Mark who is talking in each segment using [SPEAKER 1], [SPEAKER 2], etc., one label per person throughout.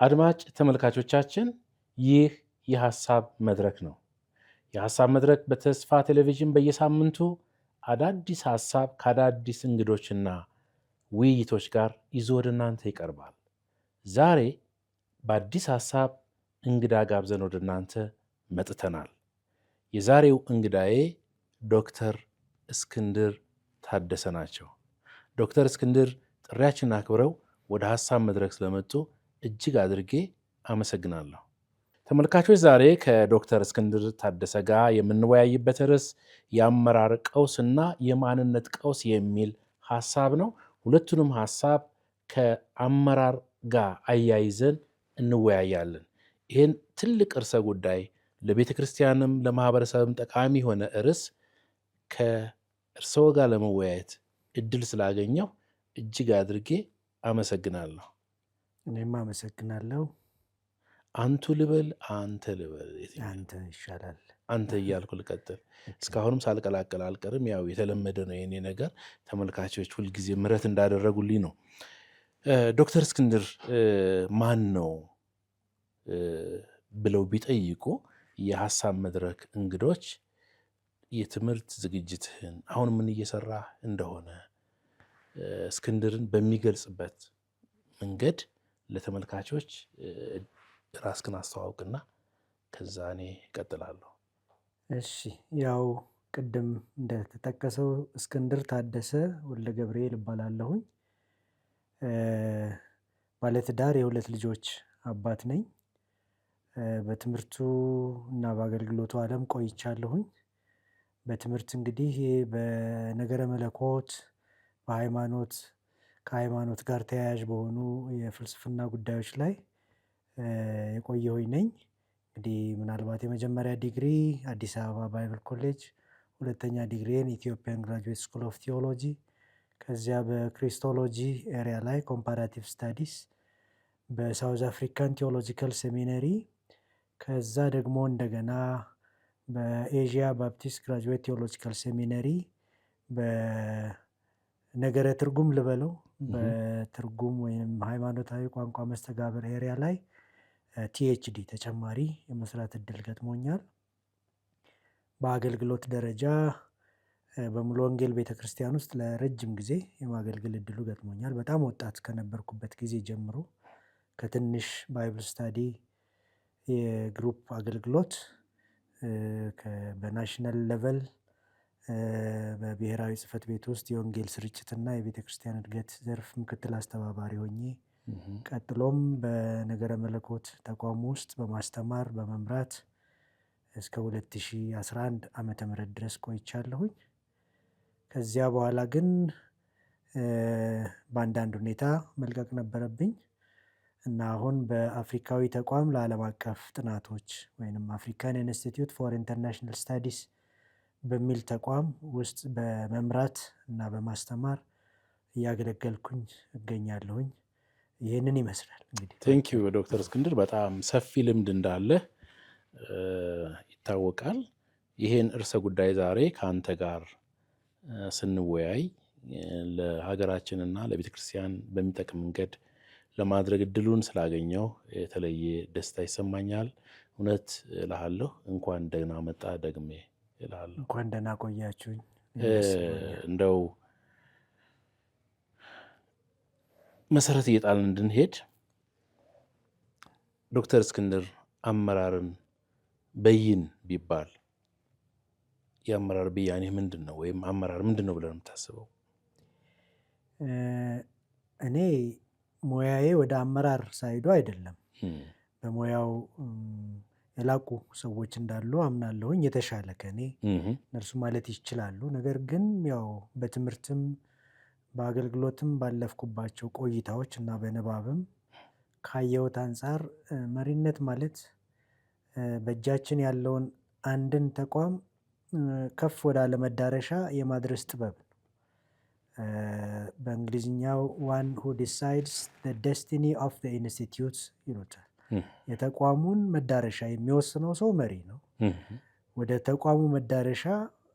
[SPEAKER 1] አድማጭ ተመልካቾቻችን ይህ የሐሳብ መድረክ ነው። የሐሳብ መድረክ በተስፋ ቴሌቪዥን በየሳምንቱ አዳዲስ ሐሳብ ከአዳዲስ እንግዶችና ውይይቶች ጋር ይዞ ወደ እናንተ ይቀርባል። ዛሬ በአዲስ ሐሳብ እንግዳ ጋብዘን ወደ እናንተ መጥተናል። የዛሬው እንግዳዬ ዶክተር እስክንድር ታደሰ ናቸው። ዶክተር እስክንድር ጥሪያችንን አክብረው ወደ ሐሳብ መድረክ ስለመጡ እጅግ አድርጌ አመሰግናለሁ። ተመልካቾች ዛሬ ከዶክተር እስክንድር ታደሰ ጋር የምንወያይበት ርዕስ የአመራር ቀውስና የማንነት ቀውስ የሚል ሐሳብ ነው። ሁለቱንም ሐሳብ ከአመራር ጋር አያይዘን እንወያያለን። ይህን ትልቅ ርዕሰ ጉዳይ ለቤተ ክርስቲያንም ለማህበረሰብም ጠቃሚ የሆነ ርዕስ ከእርስዎ ጋር ለመወያየት እድል ስላገኘው እጅግ አድርጌ አመሰግናለሁ።
[SPEAKER 2] እኔም አመሰግናለሁ።
[SPEAKER 1] አንቱ ልበል አንተ ልበል?
[SPEAKER 2] አንተ ይሻላል።
[SPEAKER 1] አንተ እያልኩ ልቀጥል። እስካሁንም ሳልቀላቀል አልቀርም። ያው የተለመደ ነው የኔ ነገር። ተመልካቾች ሁልጊዜ ምሕረት እንዳደረጉልኝ ነው። ዶክተር እስክንድር ማን ነው ብለው ቢጠይቁ የሐሳብ መድረክ እንግዶች የትምህርት ዝግጅትህን አሁን ምን እየሰራ እንደሆነ እስክንድርን በሚገልጽበት መንገድ ለተመልካቾች ራስክን አስተዋውቅና ከዛ እኔ እቀጥላለሁ።
[SPEAKER 2] እሺ፣ ያው ቅድም እንደተጠቀሰው እስክንድር ታደሰ ወልደ ገብርኤል እባላለሁኝ። ባለትዳር የሁለት ልጆች አባት ነኝ። በትምህርቱ እና በአገልግሎቱ ዓለም ቆይቻለሁኝ። በትምህርት እንግዲህ በነገረ መለኮት፣ በሃይማኖት ከሃይማኖት ጋር ተያያዥ በሆኑ የፍልስፍና ጉዳዮች ላይ የቆየሁኝ ነኝ። እንግዲህ ምናልባት የመጀመሪያ ዲግሪ አዲስ አበባ ባይብል ኮሌጅ፣ ሁለተኛ ዲግሪን ኢትዮጵያን ግራጁዌት ስኩል ኦፍ ቲዎሎጂ፣ ከዚያ በክሪስቶሎጂ ኤሪያ ላይ ኮምፓራቲቭ ስታዲስ በሳውዝ አፍሪካን ቴዎሎጂካል ሴሚነሪ፣ ከዛ ደግሞ እንደገና በኤዥያ ባፕቲስት ግራጁዌት ቴዎሎጂካል ሴሚነሪ በነገረ ትርጉም ልበለው በትርጉም ወይም ሃይማኖታዊ ቋንቋ መስተጋብር ኤሪያ ላይ ቲኤችዲ ተጨማሪ የመስራት እድል ገጥሞኛል። በአገልግሎት ደረጃ በሙሉ ወንጌል ቤተክርስቲያን ውስጥ ለረጅም ጊዜ የማገልገል እድሉ ገጥሞኛል። በጣም ወጣት ከነበርኩበት ጊዜ ጀምሮ ከትንሽ ባይብል ስታዲ የግሩፕ አገልግሎት በናሽናል ሌቨል በብሔራዊ ጽሕፈት ቤት ውስጥ የወንጌል ስርጭትና የቤተ ክርስቲያን እድገት ዘርፍ ምክትል አስተባባሪ ሆኜ ቀጥሎም በነገረ መለኮት ተቋም ውስጥ በማስተማር በመምራት እስከ 2011 ዓመተ ምህረት ድረስ ቆይቻለሁኝ። ከዚያ በኋላ ግን በአንዳንድ ሁኔታ መልቀቅ ነበረብኝ እና አሁን በአፍሪካዊ ተቋም ለዓለም አቀፍ ጥናቶች ወይም አፍሪካን ኢንስቲትዩት ፎር ኢንተርናሽናል ስታዲስ በሚል ተቋም ውስጥ በመምራት እና በማስተማር እያገለገልኩኝ እገኛለሁኝ። ይህንን ይመስላል እንግዲህ።
[SPEAKER 1] ቴንኪዩ ዶክተር እስክንድር በጣም ሰፊ ልምድ እንዳለ ይታወቃል። ይሄን እርሰ ጉዳይ ዛሬ ከአንተ ጋር ስንወያይ ለሀገራችንና ለቤተ ክርስቲያን በሚጠቅም መንገድ ለማድረግ እድሉን ስላገኘው የተለየ ደስታ ይሰማኛል። እውነት እልሃለሁ፣ እንኳን ደህና መጣ ደግሜ እልሃለሁ።
[SPEAKER 2] እንኳን ደህና ቆያችሁኝ።
[SPEAKER 1] እንደው መሰረት እየጣልን እንድንሄድ ዶክተር እስክንድር አመራርን በይን ቢባል የአመራር ብያኔ ምንድን ነው? ወይም አመራር ምንድን ነው ብለን የምታስበው?
[SPEAKER 2] እኔ ሙያዬ ወደ አመራር ሳይዱ አይደለም። በሙያው የላቁ ሰዎች እንዳሉ አምናለሁኝ፣ የተሻለ ከኔ እነርሱ ማለት ይችላሉ። ነገር ግን ያው በትምህርትም በአገልግሎትም ባለፍኩባቸው ቆይታዎች እና በንባብም ካየሁት አንጻር መሪነት ማለት በእጃችን ያለውን አንድን ተቋም ከፍ ወዳለ መዳረሻ የማድረስ ጥበብ ነው። በእንግሊዝኛው ዋን ሁ ዲሳይድስ ዘ ደስቲኒ ኦፍ ዘ ኢንስቲትዩት ይሉታል። የተቋሙን መዳረሻ የሚወስነው ሰው መሪ ነው። ወደ ተቋሙ መዳረሻ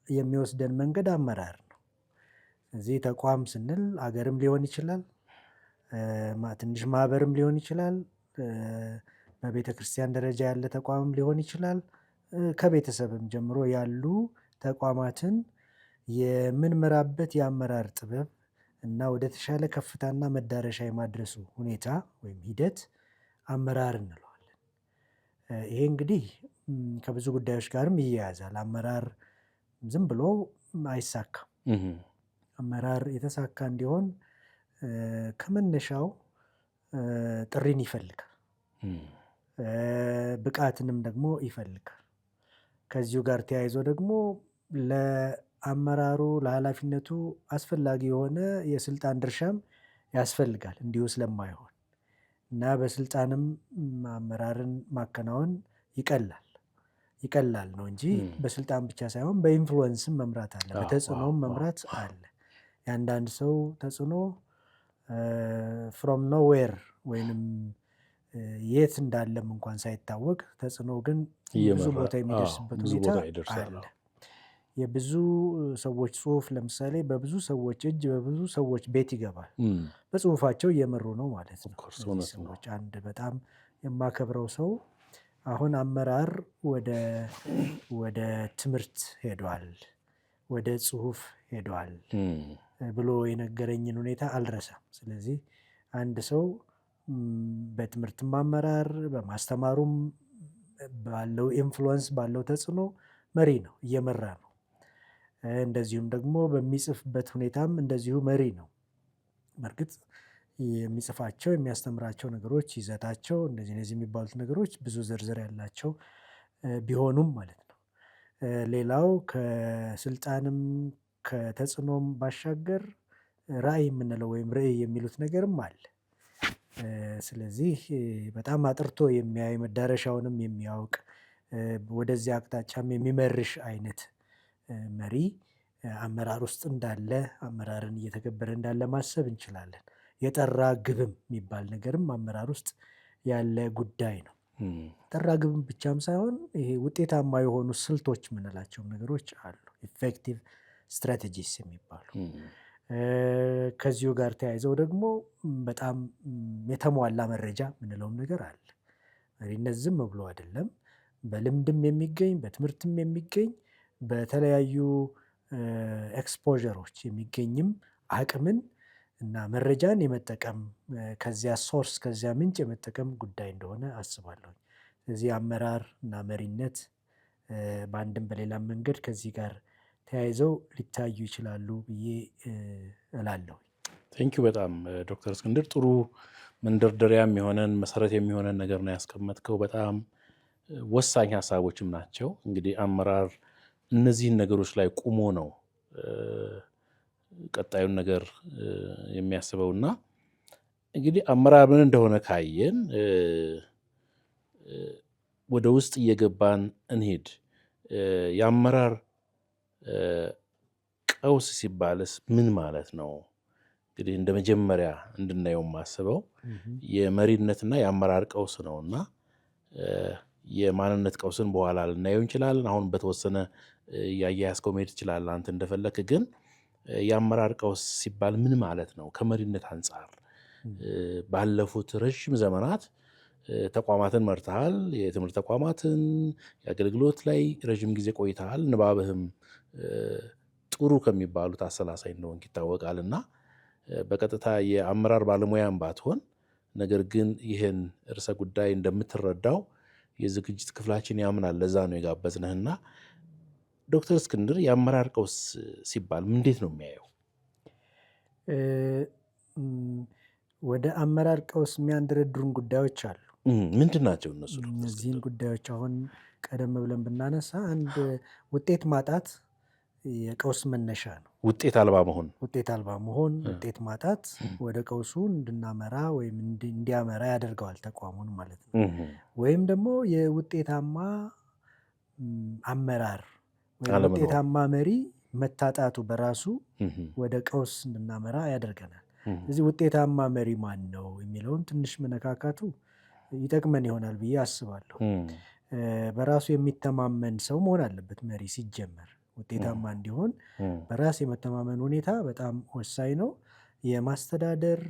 [SPEAKER 2] የሚወስደን መንገድ አመራር ነው። እዚህ ተቋም ስንል አገርም ሊሆን ይችላል፣ ትንሽ ማህበርም ሊሆን ይችላል፣ በቤተ ክርስቲያን ደረጃ ያለ ተቋምም ሊሆን ይችላል። ከቤተሰብም ጀምሮ ያሉ ተቋማትን የምንመራበት የአመራር ጥበብ እና ወደ ተሻለ ከፍታና መዳረሻ የማድረሱ ሁኔታ ወይም ሂደት አመራር እንለዋለን። ይሄ እንግዲህ ከብዙ ጉዳዮች ጋርም ይያያዛል። አመራር ዝም ብሎ አይሳካም። አመራር የተሳካ እንዲሆን ከመነሻው ጥሪን ይፈልጋል፣ ብቃትንም ደግሞ ይፈልጋል። ከዚሁ ጋር ተያይዞ ደግሞ ለአመራሩ ለኃላፊነቱ አስፈላጊ የሆነ የስልጣን ድርሻም ያስፈልጋል እንዲሁ ስለማይሆን እና በስልጣንም አመራርን ማከናወን ይቀላል ነው እንጂ በስልጣን ብቻ ሳይሆን በኢንፍሉወንስም መምራት አለ፣ በተጽዕኖም መምራት አለ። የአንዳንድ ሰው ተጽዕኖ ፍሮም ኖዌር ወይንም የት እንዳለም እንኳን ሳይታወቅ ተጽዕኖ ግን ብዙ ቦታ የሚደርስበት ሁኔታ አለ። የብዙ ሰዎች ጽሁፍ ለምሳሌ በብዙ ሰዎች እጅ በብዙ ሰዎች ቤት ይገባል። በጽሁፋቸው እየመሩ ነው ማለት ነው። ሰዎች አንድ በጣም የማከብረው ሰው አሁን አመራር ወደ ትምህርት ሄዷል፣ ወደ ጽሁፍ ሄዷል ብሎ የነገረኝን ሁኔታ አልረሳም። ስለዚህ አንድ ሰው በትምህርትም አመራር በማስተማሩም ባለው ኢንፍሉወንስ ባለው ተጽዕኖ መሪ ነው፣ እየመራ ነው። እንደዚሁም ደግሞ በሚጽፍበት ሁኔታም እንደዚሁ መሪ ነው። በእርግጥ የሚጽፋቸው የሚያስተምራቸው ነገሮች ይዘታቸው እነዚህ የሚባሉት ነገሮች ብዙ ዝርዝር ያላቸው ቢሆኑም ማለት ነው። ሌላው ከስልጣንም ከተጽዕኖም ባሻገር ራዕይ የምንለው ወይም ርዕይ የሚሉት ነገርም አለ። ስለዚህ በጣም አጥርቶ የሚያይ መዳረሻውንም የሚያውቅ ወደዚያ አቅጣጫም የሚመርሽ አይነት መሪ አመራር ውስጥ እንዳለ አመራርን እየተገበረ እንዳለ ማሰብ እንችላለን። የጠራ ግብም የሚባል ነገርም አመራር ውስጥ ያለ ጉዳይ ነው። ጠራ ግብም ብቻም ሳይሆን ይሄ ውጤታማ የሆኑ ስልቶች የምንላቸው ነገሮች አሉ፣ ኢፌክቲቭ ስትራቴጂስ የሚባሉ። ከዚሁ ጋር ተያይዘው ደግሞ በጣም የተሟላ መረጃ የምንለውም ነገር አለ። መሪነት ዝም ብሎ አይደለም፣ በልምድም የሚገኝ በትምህርትም የሚገኝ በተለያዩ ኤክስፖዠሮች የሚገኝም አቅምን እና መረጃን የመጠቀም ከዚያ ሶርስ ከዚያ ምንጭ የመጠቀም ጉዳይ እንደሆነ አስባለሁ። ስለዚህ አመራር እና መሪነት በአንድም በሌላም መንገድ ከዚህ ጋር ተያይዘው ሊታዩ ይችላሉ ብዬ እላለሁ።
[SPEAKER 1] ቴንኪው በጣም ዶክተር እስክንድር ጥሩ መንደርደሪያም የሆነን መሰረት የሚሆነን ነገር ነው ያስቀመጥከው። በጣም ወሳኝ ሀሳቦችም ናቸው። እንግዲህ አመራር እነዚህን ነገሮች ላይ ቁሞ ነው ቀጣዩን ነገር የሚያስበውና እንግዲህ አመራር ምን እንደሆነ ካየን ወደ ውስጥ እየገባን እንሄድ። የአመራር ቀውስ ሲባልስ ምን ማለት ነው? እንግዲህ እንደ መጀመሪያ እንድናየው የማስበው የመሪነትና የአመራር ቀውስ ነውና የማንነት ቀውስን በኋላ ልናየው እንችላለን። አሁን በተወሰነ ያያያዝከው መሄድ ትችላለህ አንተ እንደፈለክ። ግን የአመራር ቀውስ ሲባል ምን ማለት ነው? ከመሪነት አንጻር ባለፉት ረዥም ዘመናት ተቋማትን መርተሃል። የትምህርት ተቋማትን የአገልግሎት ላይ ረዥም ጊዜ ቆይተሃል። ንባብህም ጥሩ ከሚባሉት አሰላሳይ እንደሆንክ ይታወቃል። እና በቀጥታ የአመራር ባለሙያም ባትሆን ነገር ግን ይህን ርዕሰ ጉዳይ እንደምትረዳው የዝግጅት ክፍላችን ያምናል። ለዛ ነው የጋበዝንህና ዶክተር እስክንድር የአመራር ቀውስ ሲባል እንዴት ነው የሚያየው?
[SPEAKER 2] ወደ አመራር ቀውስ የሚያንደረድሩን ጉዳዮች አሉ።
[SPEAKER 1] ምንድን ናቸው እነሱ?
[SPEAKER 2] እነዚህን ጉዳዮች አሁን ቀደም ብለን ብናነሳ አንድ ውጤት ማጣት የቀውስ መነሻ ነው።
[SPEAKER 1] ውጤት አልባ መሆን፣ ውጤት
[SPEAKER 2] ማጣት ወደ ቀውሱ እንድናመራ ወይም እንዲያመራ ያደርገዋል ተቋሙን ማለት ነው። ወይም ደግሞ የውጤታማ አመራር ወይም ውጤታማ መሪ መታጣቱ በራሱ ወደ ቀውስ እንድናመራ ያደርገናል። ስለዚህ ውጤታማ መሪ ማን ነው የሚለውን ትንሽ መነካካቱ ይጠቅመን ይሆናል ብዬ አስባለሁ። በራሱ የሚተማመን ሰው መሆን አለበት መሪ ሲጀመር። ውጤታማ እንዲሆን በራስ የመተማመን ሁኔታ በጣም ወሳኝ ነው። የማስተዳደር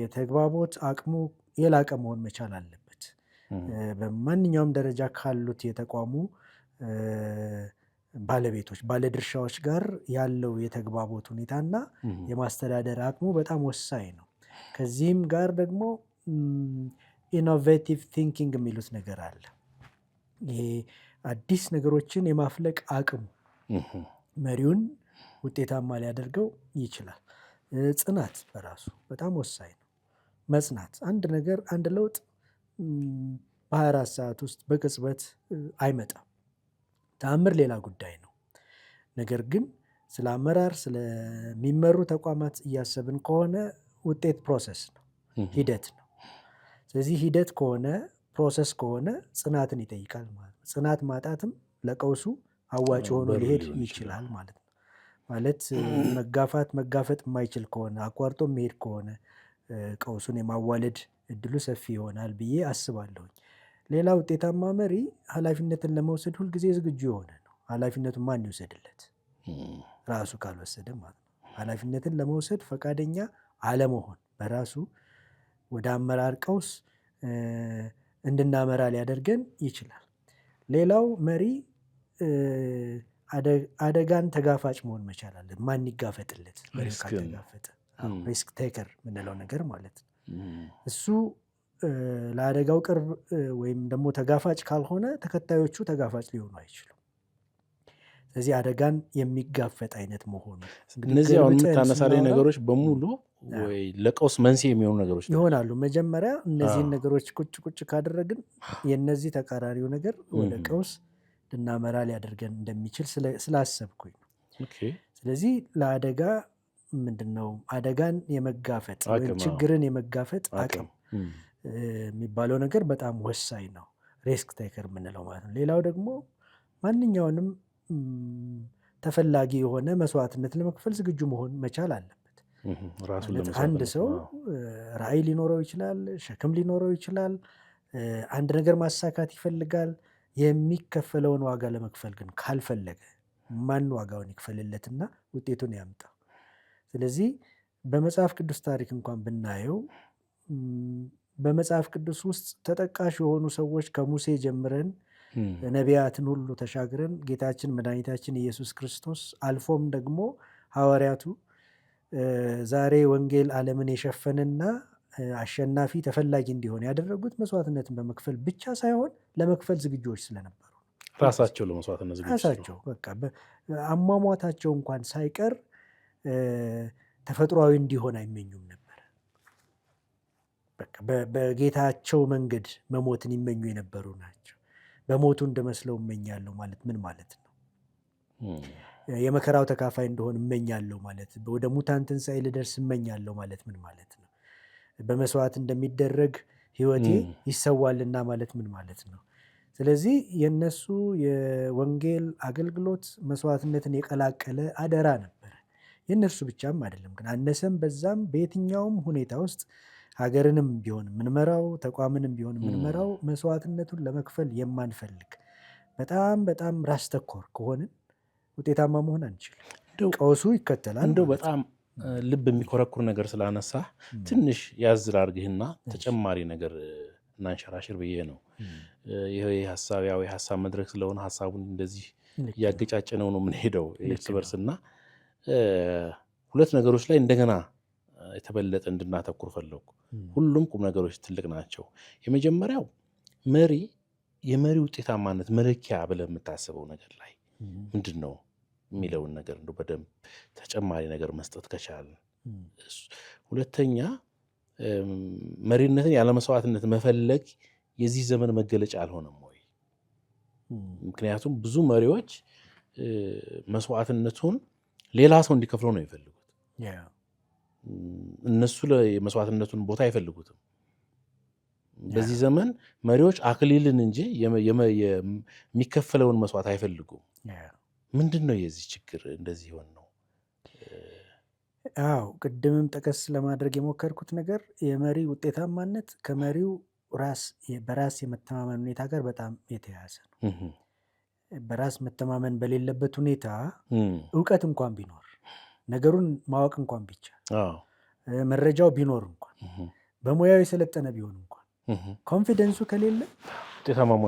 [SPEAKER 2] የተግባቦት አቅሙ የላቀ መሆን መቻል አለበት። በማንኛውም ደረጃ ካሉት የተቋሙ ባለቤቶች ባለድርሻዎች ጋር ያለው የተግባቦት ሁኔታና የማስተዳደር አቅሙ በጣም ወሳኝ ነው። ከዚህም ጋር ደግሞ ኢኖቬቲቭ ቲንኪንግ የሚሉት ነገር አለ። ይሄ አዲስ ነገሮችን የማፍለቅ አቅሙ መሪውን ውጤታማ ሊያደርገው ይችላል። ጽናት በራሱ በጣም ወሳኝ ነው። መጽናት አንድ ነገር አንድ ለውጥ በ24 ሰዓት ውስጥ በቅጽበት አይመጣም። ተአምር ሌላ ጉዳይ ነው። ነገር ግን ስለ አመራር ስለሚመሩ ተቋማት እያሰብን ከሆነ ውጤት ፕሮሰስ ነው፣ ሂደት ነው። ስለዚህ ሂደት ከሆነ ፕሮሰስ ከሆነ ጽናትን ይጠይቃል ማለት ነው። ጽናት ማጣትም ለቀውሱ አዋጭ ሆኖ ሊሄድ ይችላል ማለት ነው። ማለት መጋፈጥ የማይችል ከሆነ አቋርጦ የሚሄድ ከሆነ ቀውሱን የማዋለድ እድሉ ሰፊ ይሆናል ብዬ አስባለሁኝ። ሌላ ውጤታማ መሪ ኃላፊነትን ለመውሰድ ሁልጊዜ ዝግጁ የሆነ ነው። ኃላፊነቱን ማን ይውሰድለት? ራሱ ካልወሰደ ማለት ነው። ኃላፊነትን ለመውሰድ ፈቃደኛ አለመሆን በራሱ ወደ አመራር ቀውስ እንድናመራ ሊያደርገን ይችላል። ሌላው መሪ አደጋን ተጋፋጭ መሆን መቻል አለ። ማን ይጋፈጥለት? ካልተጋፈጠ ሪስክ ቴከር የምንለው ነገር ማለት ነው። እሱ ለአደጋው ቅርብ ወይም ደግሞ ተጋፋጭ ካልሆነ ተከታዮቹ ተጋፋጭ ሊሆኑ አይችሉም። ስለዚህ አደጋን የሚጋፈጥ አይነት መሆኑ
[SPEAKER 1] እነዚህ አሁን የምታነሳለኝ ነገሮች በሙሉ ወይ ለቀውስ መንስኤ የሚሆኑ ነገሮች
[SPEAKER 2] ይሆናሉ። መጀመሪያ እነዚህን ነገሮች ቁጭ ካደረግን የነዚህ ተቃራሪው ነገር ወደ ቀውስ ልናመራ ሊያደርገን እንደሚችል ስላሰብኩኝ ነው። ስለዚህ ለአደጋ ምንድነው አደጋን የመጋፈጥ ወይም ችግርን የመጋፈጥ አቅም የሚባለው ነገር በጣም ወሳኝ ነው። ሪስክ ቴከር የምንለው ማለት ነው። ሌላው ደግሞ ማንኛውንም ተፈላጊ የሆነ መስዋዕትነት ለመክፈል ዝግጁ መሆን መቻል አለበት። አንድ ሰው ራዕይ ሊኖረው ይችላል፣ ሸክም ሊኖረው ይችላል፣ አንድ ነገር ማሳካት ይፈልጋል። የሚከፈለውን ዋጋ ለመክፈል ግን ካልፈለገ ማን ዋጋውን ይክፈልለትና ውጤቱን ያምጣ? ስለዚህ በመጽሐፍ ቅዱስ ታሪክ እንኳን ብናየው በመጽሐፍ ቅዱስ ውስጥ ተጠቃሽ የሆኑ ሰዎች ከሙሴ ጀምረን ነቢያትን ሁሉ ተሻግረን ጌታችን መድኃኒታችን ኢየሱስ ክርስቶስ አልፎም ደግሞ ሐዋርያቱ ዛሬ ወንጌል ዓለምን የሸፈነና አሸናፊ ተፈላጊ እንዲሆን ያደረጉት መስዋዕትነትን በመክፈል ብቻ ሳይሆን ለመክፈል ዝግጆች ስለነበሩ
[SPEAKER 1] ራሳቸው ለመስዋዕትነት ዝግጁ
[SPEAKER 2] ራሳቸው በቃ አሟሟታቸው እንኳን ሳይቀር ተፈጥሯዊ እንዲሆን አይመኙም ነበር። በቃ በጌታቸው መንገድ መሞትን ይመኙ የነበሩ ናቸው። በሞቱ እንደመስለው እመኛለሁ ማለት ምን ማለት ነው? የመከራው ተካፋይ እንደሆን እመኛለሁ ማለት፣ ወደ ሙታን ትንሣኤ ልደርስ እመኛለሁ ማለት ምን ማለት ነው? በመስዋዕት እንደሚደረግ ሕይወቴ ይሰዋልና ማለት ምን ማለት ነው? ስለዚህ የነሱ የወንጌል አገልግሎት መስዋዕትነትን የቀላቀለ አደራ ነበረ። የእነርሱ ብቻም አይደለም ግን አነሰም በዛም በየትኛውም ሁኔታ ውስጥ ሀገርንም ቢሆን የምንመራው ተቋምንም ቢሆን የምንመራው መስዋዕትነቱን ለመክፈል የማንፈልግ በጣም በጣም ራስ ተኮር ከሆንን ውጤታማ መሆን አንችልም። ቀውሱ ይከተላል።
[SPEAKER 1] እንደው በጣም ልብ የሚኮረኩር ነገር ስላነሳ ትንሽ ያዝ ላድርግህና ተጨማሪ ነገር እናንሸራሽር ብዬ ነው። ይሄ ሀሳብ መድረክ ስለሆነ ሀሳቡን እንደዚህ እያገጫጨነው ነው የምንሄደው እርስ በርስና ሁለት ነገሮች ላይ እንደገና የተበለጠ እንድናተኩር ፈለጉ። ሁሉም ቁም ነገሮች ትልቅ ናቸው። የመጀመሪያው የመሪ ውጤታማነት መለኪያ ብለህ የምታስበው ነገር ላይ ምንድን ነው የሚለውን ነገር እንደው በደንብ ተጨማሪ ነገር መስጠት ከቻለ። ሁለተኛ መሪነትን ያለ መስዋዕትነት መፈለግ የዚህ ዘመን መገለጫ አልሆነም ወይ? ምክንያቱም ብዙ መሪዎች መስዋዕትነቱን ሌላ ሰው እንዲከፍለው ነው የሚፈልጉት። እነሱ የመስዋዕትነቱን ቦታ አይፈልጉትም። በዚህ ዘመን መሪዎች አክሊልን እንጂ የሚከፈለውን መስዋዕት አይፈልጉም። ምንድን ነው የዚህ ችግር እንደዚህ ይሆን ነው?
[SPEAKER 2] አዎ ቅድምም ጠቀስ ለማድረግ የሞከርኩት ነገር የመሪ ውጤታማነት ከመሪው በራስ የመተማመን ሁኔታ ጋር በጣም የተያያዘ ነው። በራስ መተማመን በሌለበት ሁኔታ እውቀት እንኳን ቢኖር ነገሩን ማወቅ እንኳን ቢቻል መረጃው ቢኖር እንኳን በሙያው የሰለጠነ ቢሆን እንኳን ኮንፊደንሱ ከሌለ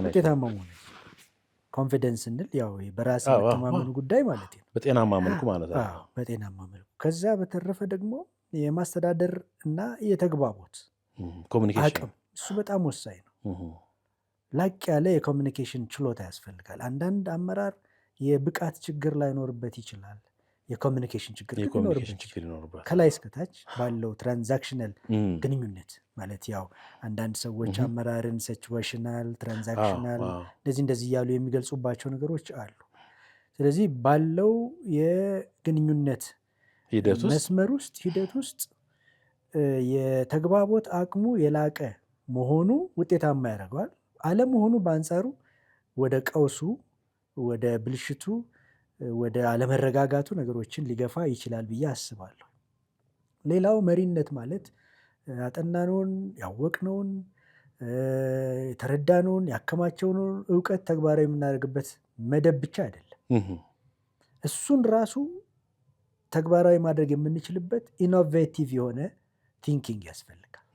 [SPEAKER 1] ውጤታማ መሆን
[SPEAKER 2] ኮንፊደንስ እንል ያው በራስ መተማመኑ ጉዳይ ማለት ነው።
[SPEAKER 1] በጤናማ መልኩ ማለት ነው።
[SPEAKER 2] በጤናማ መልኩ። ከዛ በተረፈ ደግሞ የማስተዳደር እና የተግባቦት አቅም እሱ በጣም ወሳኝ ነው። ላቅ ያለ የኮሚኒኬሽን ችሎታ ያስፈልጋል። አንዳንድ አመራር የብቃት ችግር ላይኖርበት ይችላል። የኮሚኒኬሽን ችግር ይኖርበት ከላይ እስከታች ባለው ትራንዛክሽናል ግንኙነት ማለት ያው አንዳንድ ሰዎች አመራርን ሲቹዌሽናል፣ ትራንዛክሽናል እንደዚህ እያሉ የሚገልጹባቸው ነገሮች አሉ። ስለዚህ ባለው የግንኙነት ሂደት ውስጥ የተግባቦት አቅሙ የላቀ መሆኑ ውጤታማ ያደርገዋል። አለመሆኑ በአንጻሩ ወደ ቀውሱ፣ ወደ ብልሽቱ፣ ወደ አለመረጋጋቱ ነገሮችን ሊገፋ ይችላል ብዬ አስባለሁ። ሌላው መሪነት ማለት ያጠናነውን፣ ያወቅነውን፣ የተረዳነውን፣ ያከማቸውን እውቀት ተግባራዊ የምናደርግበት መደብ ብቻ አይደለም። እሱን ራሱ ተግባራዊ ማድረግ የምንችልበት ኢኖቬቲቭ የሆነ ቲንኪንግ ያስፈልጋል።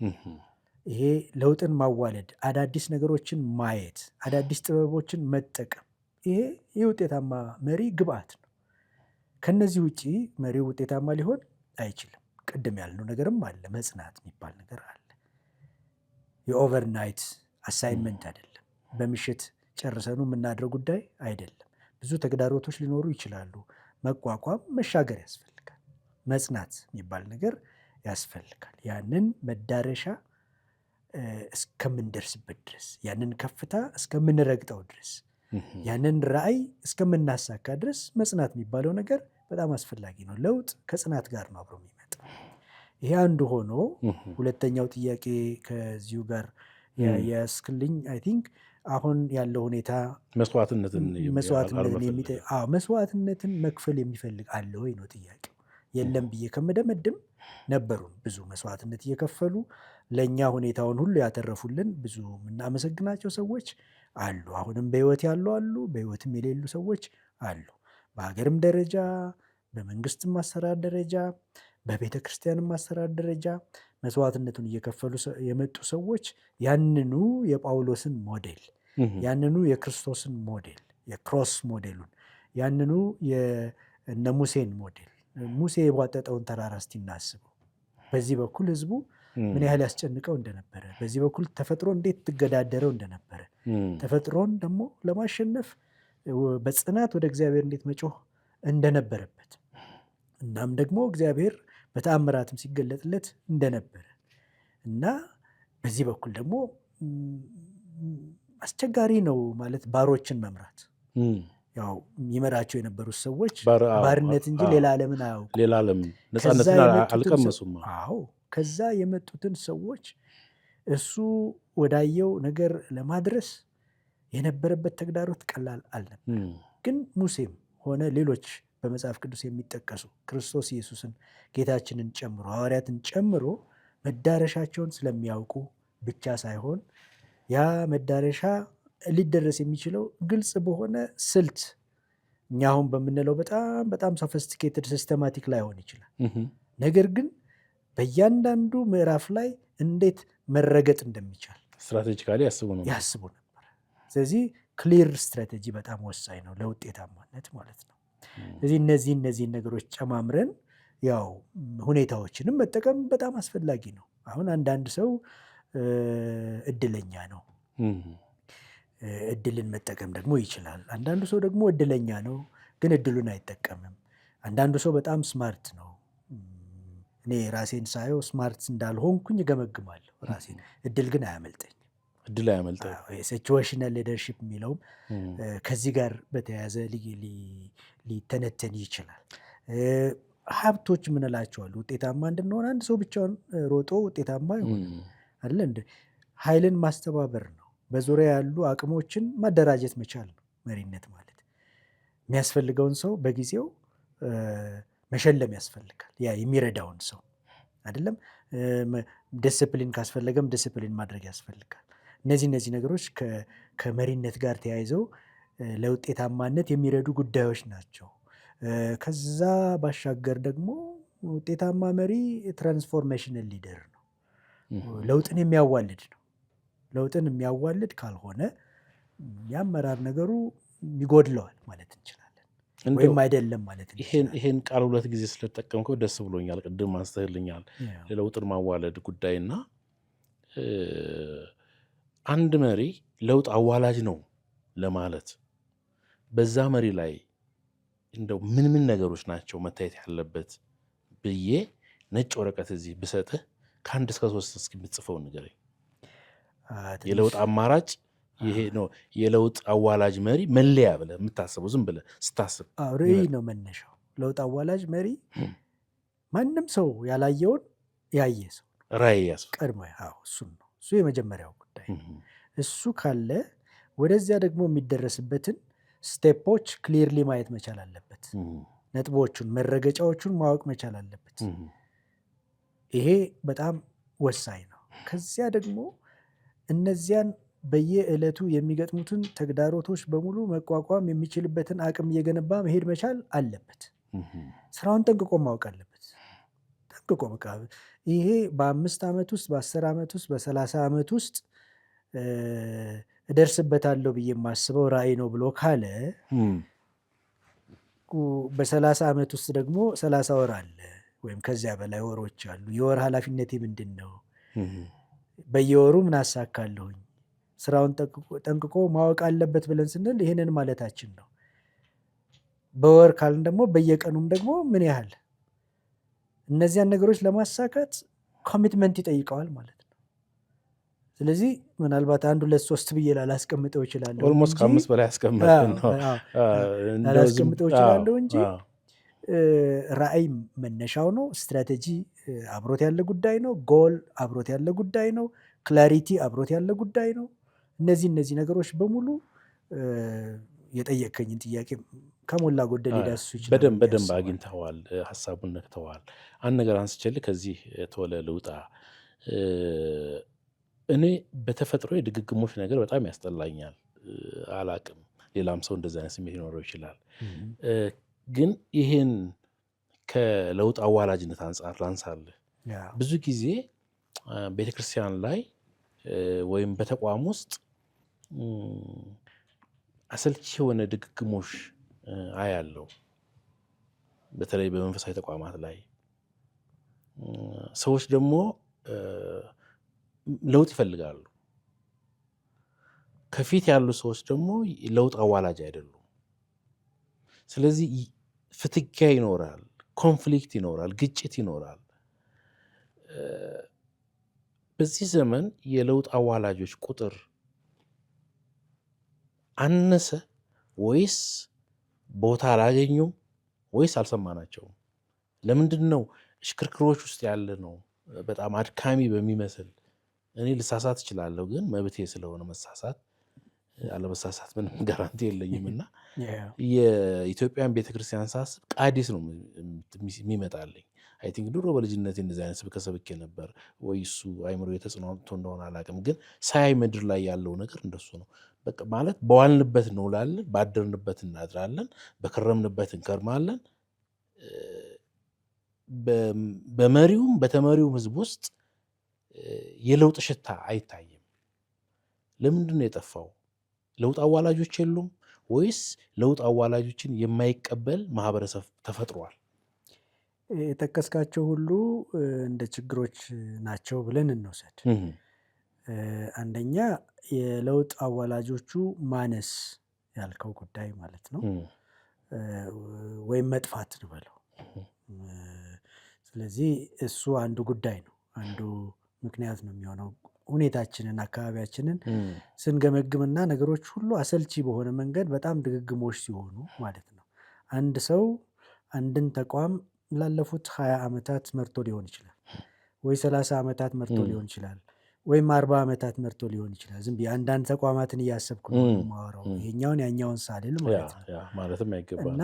[SPEAKER 2] ይሄ ለውጥን ማዋለድ፣ አዳዲስ ነገሮችን ማየት፣ አዳዲስ ጥበቦችን መጠቀም፣ ይሄ የውጤታማ መሪ ግብአት ነው። ከነዚህ ውጭ መሪው ውጤታማ ሊሆን አይችልም። ቅድም ያልነው ነገርም አለ፣ መጽናት የሚባል ነገር አለ። የኦቨርናይት አሳይንመንት አይደለም፣ በምሽት ጨርሰኑ የምናድረው ጉዳይ አይደለም። ብዙ ተግዳሮቶች ሊኖሩ ይችላሉ። መቋቋም፣ መሻገር ያስፈልጋል። መጽናት የሚባል ነገር ያስፈልጋል። ያንን መዳረሻ እስከምንደርስበት ድረስ፣ ያንን ከፍታ እስከምንረግጠው ድረስ፣ ያንን ራዕይ እስከምናሳካ ድረስ መጽናት የሚባለው ነገር በጣም አስፈላጊ ነው። ለውጥ ከጽናት ጋር ነው አብሮ የሚመጣው። ይሄ አንዱ ሆኖ ሁለተኛው ጥያቄ ከዚሁ ጋር ያስክልኝ አይ ቲንክ አሁን ያለው ሁኔታ መስዋዕትነትን መክፈል የሚፈልግ አለ ወይ ነው ጥያቄው። የለም ብዬ ከምደመድም ነበሩን ብዙ መስዋዕትነት እየከፈሉ ለእኛ ሁኔታውን ሁሉ ያተረፉልን ብዙ የምናመሰግናቸው ሰዎች አሉ። አሁንም በሕይወት ያሉ አሉ፣ በሕይወትም የሌሉ ሰዎች አሉ። በሀገርም ደረጃ፣ በመንግስትም አሰራር ደረጃ፣ በቤተ ክርስቲያንም አሰራር ደረጃ መስዋዕትነቱን እየከፈሉ የመጡ ሰዎች ያንኑ የጳውሎስን ሞዴል፣ ያንኑ የክርስቶስን ሞዴል፣ የክሮስ ሞዴሉን፣ ያንኑ የእነ ሙሴን ሞዴል፣ ሙሴ የቧጠጠውን ተራራ እስቲ እናስበው። በዚህ በኩል ህዝቡ ምን ያህል ያስጨንቀው እንደነበረ፣ በዚህ በኩል ተፈጥሮ እንዴት ትገዳደረው እንደነበረ፣ ተፈጥሮን ደግሞ ለማሸነፍ በጽናት ወደ እግዚአብሔር እንዴት መጮህ እንደነበረበት፣ እናም ደግሞ እግዚአብሔር በተአምራትም ሲገለጥለት እንደነበረ እና በዚህ በኩል ደግሞ አስቸጋሪ ነው ማለት ባሮችን መምራት። ያው ይመራቸው የነበሩት ሰዎች ባርነት እንጂ ሌላ ዓለምን አያውቁም።
[SPEAKER 1] ሌላ ዓለምን ነፃነትን አልቀመሱም።
[SPEAKER 2] አዎ ከዛ የመጡትን ሰዎች እሱ ወዳየው ነገር ለማድረስ የነበረበት ተግዳሮት ቀላል አልነበር። ግን ሙሴም ሆነ ሌሎች በመጽሐፍ ቅዱስ የሚጠቀሱ ክርስቶስ ኢየሱስን ጌታችንን ጨምሮ ሐዋርያትን ጨምሮ መዳረሻቸውን ስለሚያውቁ ብቻ ሳይሆን ያ መዳረሻ ሊደረስ የሚችለው ግልጽ በሆነ ስልት እኛ አሁን በምንለው በጣም ሶፊስቲኬትድ ሲስተማቲክ ላይሆን ይችላል። ነገር ግን በእያንዳንዱ ምዕራፍ ላይ እንዴት መረገጥ እንደሚቻል
[SPEAKER 1] ስትራቴጂካሊ ያስቡ
[SPEAKER 2] ነበር። ስለዚህ ክሊር ስትራቴጂ በጣም ወሳኝ ነው ለውጤታማነት ማለት ነው። ስለዚህ እነዚህን ነገሮች ጨማምረን ያው ሁኔታዎችንም መጠቀም በጣም አስፈላጊ ነው። አሁን አንዳንድ ሰው እድለኛ ነው፣ እድልን መጠቀም ደግሞ ይችላል። አንዳንዱ ሰው ደግሞ እድለኛ ነው ግን እድሉን አይጠቀምም። አንዳንዱ ሰው በጣም ስማርት ነው። እኔ ራሴን ሳየው ስማርት እንዳልሆንኩኝ እገመግማለሁ ራሴን። እድል ግን አያመልጠኝ። ሲቹዌሽናል ሊደርሺፕ የሚለውም ከዚህ ጋር በተያያዘ ሊተነተን ይችላል። ሀብቶች ምንላቸዋል ውጤታማ እንድንሆን አንድ ሰው ብቻውን ሮጦ ውጤታማ ይሆን አይደለ እንደ ኃይልን ማስተባበር ነው። በዙሪያ ያሉ አቅሞችን ማደራጀት መቻል ነው መሪነት ማለት። የሚያስፈልገውን ሰው በጊዜው መሸለም ያስፈልጋል። ያ የሚረዳውን ሰው አይደለም። ዲስፕሊን ካስፈለገም ዲስፕሊን ማድረግ ያስፈልጋል። እነዚህ ነገሮች ከመሪነት ጋር ተያይዘው ለውጤታማነት የሚረዱ ጉዳዮች ናቸው። ከዛ ባሻገር ደግሞ ውጤታማ መሪ ትራንስፎርሜሽናል ሊደር ነው። ለውጥን የሚያዋልድ ነው። ለውጥን የሚያዋልድ ካልሆነ የአመራር ነገሩ ይጎድለዋል ማለት እንችላለን፣ ወይም አይደለም ማለት እንችላለን።
[SPEAKER 1] ይሄን ቃል 2 ጊዜ ስለተጠቀምከው ደስ ብሎኛል። ቅድም አንስተህልኛል ለውጥን ማዋለድ ጉዳይና አንድ መሪ ለውጥ አዋላጅ ነው ለማለት በዛ መሪ ላይ እንደው ምን ነገሮች ናቸው መታየት ያለበት ብዬ ነጭ ወረቀት እዚህ ብሰጥህ ከ1 እስከ 3 እስኪ የምትጽፈው ንገረኝ። የለውጥ አማራጭ ይሄ ነው፣ የለውጥ አዋላጅ መሪ መለያ ብለህ የምታስበው ዝም ብለህ ስታስብ
[SPEAKER 2] ርዕይ ነው መነሻው። ለውጥ አዋላጅ መሪ ማንም ሰው ያላየውን ያየ ሰው
[SPEAKER 1] ራዕይ ያስፈልጋል።
[SPEAKER 2] ቀድሞ እሱን ነው፣ እሱ የመጀመሪያው ጉዳይ። እሱ ካለ ወደዚያ ደግሞ የሚደረስበትን ስቴፖች ክሊርሊ ማየት መቻል አለበት። ነጥቦቹን፣ መረገጫዎቹን ማወቅ መቻል አለበት። ይሄ በጣም ወሳኝ ነው። ከዚያ ደግሞ እነዚያን በየዕለቱ የሚገጥሙትን ተግዳሮቶች በሙሉ መቋቋም የሚችልበትን አቅም እየገነባ መሄድ መቻል አለበት። ስራውን ጠንቅቆ ማወቅ አለበት። ጠንቅቆ በቃ ይሄ በ5 ዓመት ውስጥ በ10 ዓመት ውስጥ በ30 ዓመት ውስጥ እደርስበታለሁ ብዬ የማስበው ራዕይ ነው ብሎ ካለ በ30 ዓመት ውስጥ ደግሞ 30 ወር አለ ወይም ከዚያ በላይ ወሮች አሉ። የወር ኃላፊነቴ ምንድን ነው? በየወሩ ምን አሳካለሁኝ? ስራውን ጠንቅቆ ማወቅ አለበት ብለን ስንል ይህንን ማለታችን ነው። በወር ካልን ደግሞ በየቀኑም ደግሞ ምን ያህል እነዚያን ነገሮች ለማሳካት ኮሚትመንት ይጠይቀዋል ማለት ነው። ስለዚህ ምናልባት 1 2 3 ብዬ ላላስቀምጠው እችላለሁ፣
[SPEAKER 1] ኦልሞስት ከ5 በላይ
[SPEAKER 2] ላላስቀምጠው እችላለሁ እንጂ ራዕይ መነሻው ነው። ስትራቴጂ አብሮት ያለ ጉዳይ ነው። ጎል አብሮት ያለ ጉዳይ ነው። ክላሪቲ አብሮት ያለ ጉዳይ ነው። እነዚህ ነገሮች በሙሉ የጠየቀኝን ጥያቄ ከሞላ ጎደል ሊዳስሱ ይችላል።
[SPEAKER 1] በደንብ አግኝተዋል፣ ሀሳቡን ነክተዋል። አንድ ነገር አንስቼልህ ከዚህ ቶሎ ልውጣ። እኔ በተፈጥሮ የድግግሞች ነገር በጣም ያስጠላኛል። አላቅም፣ ሌላም ሰው እንደዚህ አይነት ስሜት ሊኖረው ይችላል። ግን ይሄን ከለውጥ አዋላጅነት አንጻር ላንሳልህ። ብዙ ጊዜ ቤተክርስቲያን ላይ ወይም በተቋም ውስጥ አሰልቺ የሆነ ድግግሞሽ አያለው። በተለይ በመንፈሳዊ ተቋማት ላይ ሰዎች ደግሞ ለውጥ ይፈልጋሉ። ከፊት ያሉ ሰዎች ደግሞ ለውጥ አዋላጅ አይደሉም። ስለዚህ ፍትጊያ ይኖራል፣ ኮንፍሊክት ይኖራል፣ ግጭት ይኖራል። በዚህ ዘመን የለውጥ አዋላጆች ቁጥር አነሰ ወይስ ቦታ አላገኙም ወይስ አልሰማናቸውም? ለምንድን ነው ሽክርክሮች ውስጥ ያለ ነው? በጣም አድካሚ በሚመስል እኔ ልሳሳት እችላለሁ፣ ግን መብቴ ስለሆነ መሳሳት አለመሳሳት ምንም ጋራንቲ የለኝም። እና የኢትዮጵያን ቤተክርስቲያን ሳስብ ቃዲስ ነው የሚመጣልኝ። አይ ቲንክ ድሮ በልጅነት እንደዚህ አይነት ስብከት ሰብኬ ነበር ወይ እሱ አይምሮ የተጽናንቶ እንደሆነ አላውቅም። ግን ሳይ ምድር ላይ ያለው ነገር እንደሱ ነው። በቃ ማለት በዋልንበት እንውላለን፣ ባደርንበት እናድራለን፣ በከረምንበት እንከርማለን። በመሪውም በተመሪውም ህዝብ ውስጥ የለውጥ ሽታ አይታይም። ለምንድን ነው የጠፋው? ለውጥ አዋላጆች የሉም ወይስ ለውጥ አዋላጆችን የማይቀበል ማህበረሰብ ተፈጥሯል?
[SPEAKER 2] የጠቀስካቸው ሁሉ እንደ ችግሮች ናቸው ብለን እንውሰድ። አንደኛ የለውጥ አዋላጆቹ ማነስ ያልከው ጉዳይ ማለት ነው፣ ወይም መጥፋት እንበለው። ስለዚህ እሱ አንዱ ጉዳይ ነው፣ አንዱ ምክንያት ነው የሚሆነው። ሁኔታችንን አካባቢያችንን ስንገመግምና ነገሮች ሁሉ አሰልቺ በሆነ መንገድ በጣም ድግግሞች ሲሆኑ ማለት ነው። አንድ ሰው አንድን ተቋም ላለፉት 20 ዓመታት መርቶ ሊሆን ይችላል፣ ወይ 30 ዓመታት መርቶ ሊሆን ይችላል፣ ወይም 40 ዓመታት መርቶ ሊሆን ይችላል። ዝም ብዬ አንዳንድ ተቋማትን እያሰብኩ ነው የማወራው፣ ይሄኛውን ያኛውን ሳልል ማለት ነው።
[SPEAKER 1] ማለትም አይገባም።
[SPEAKER 2] እና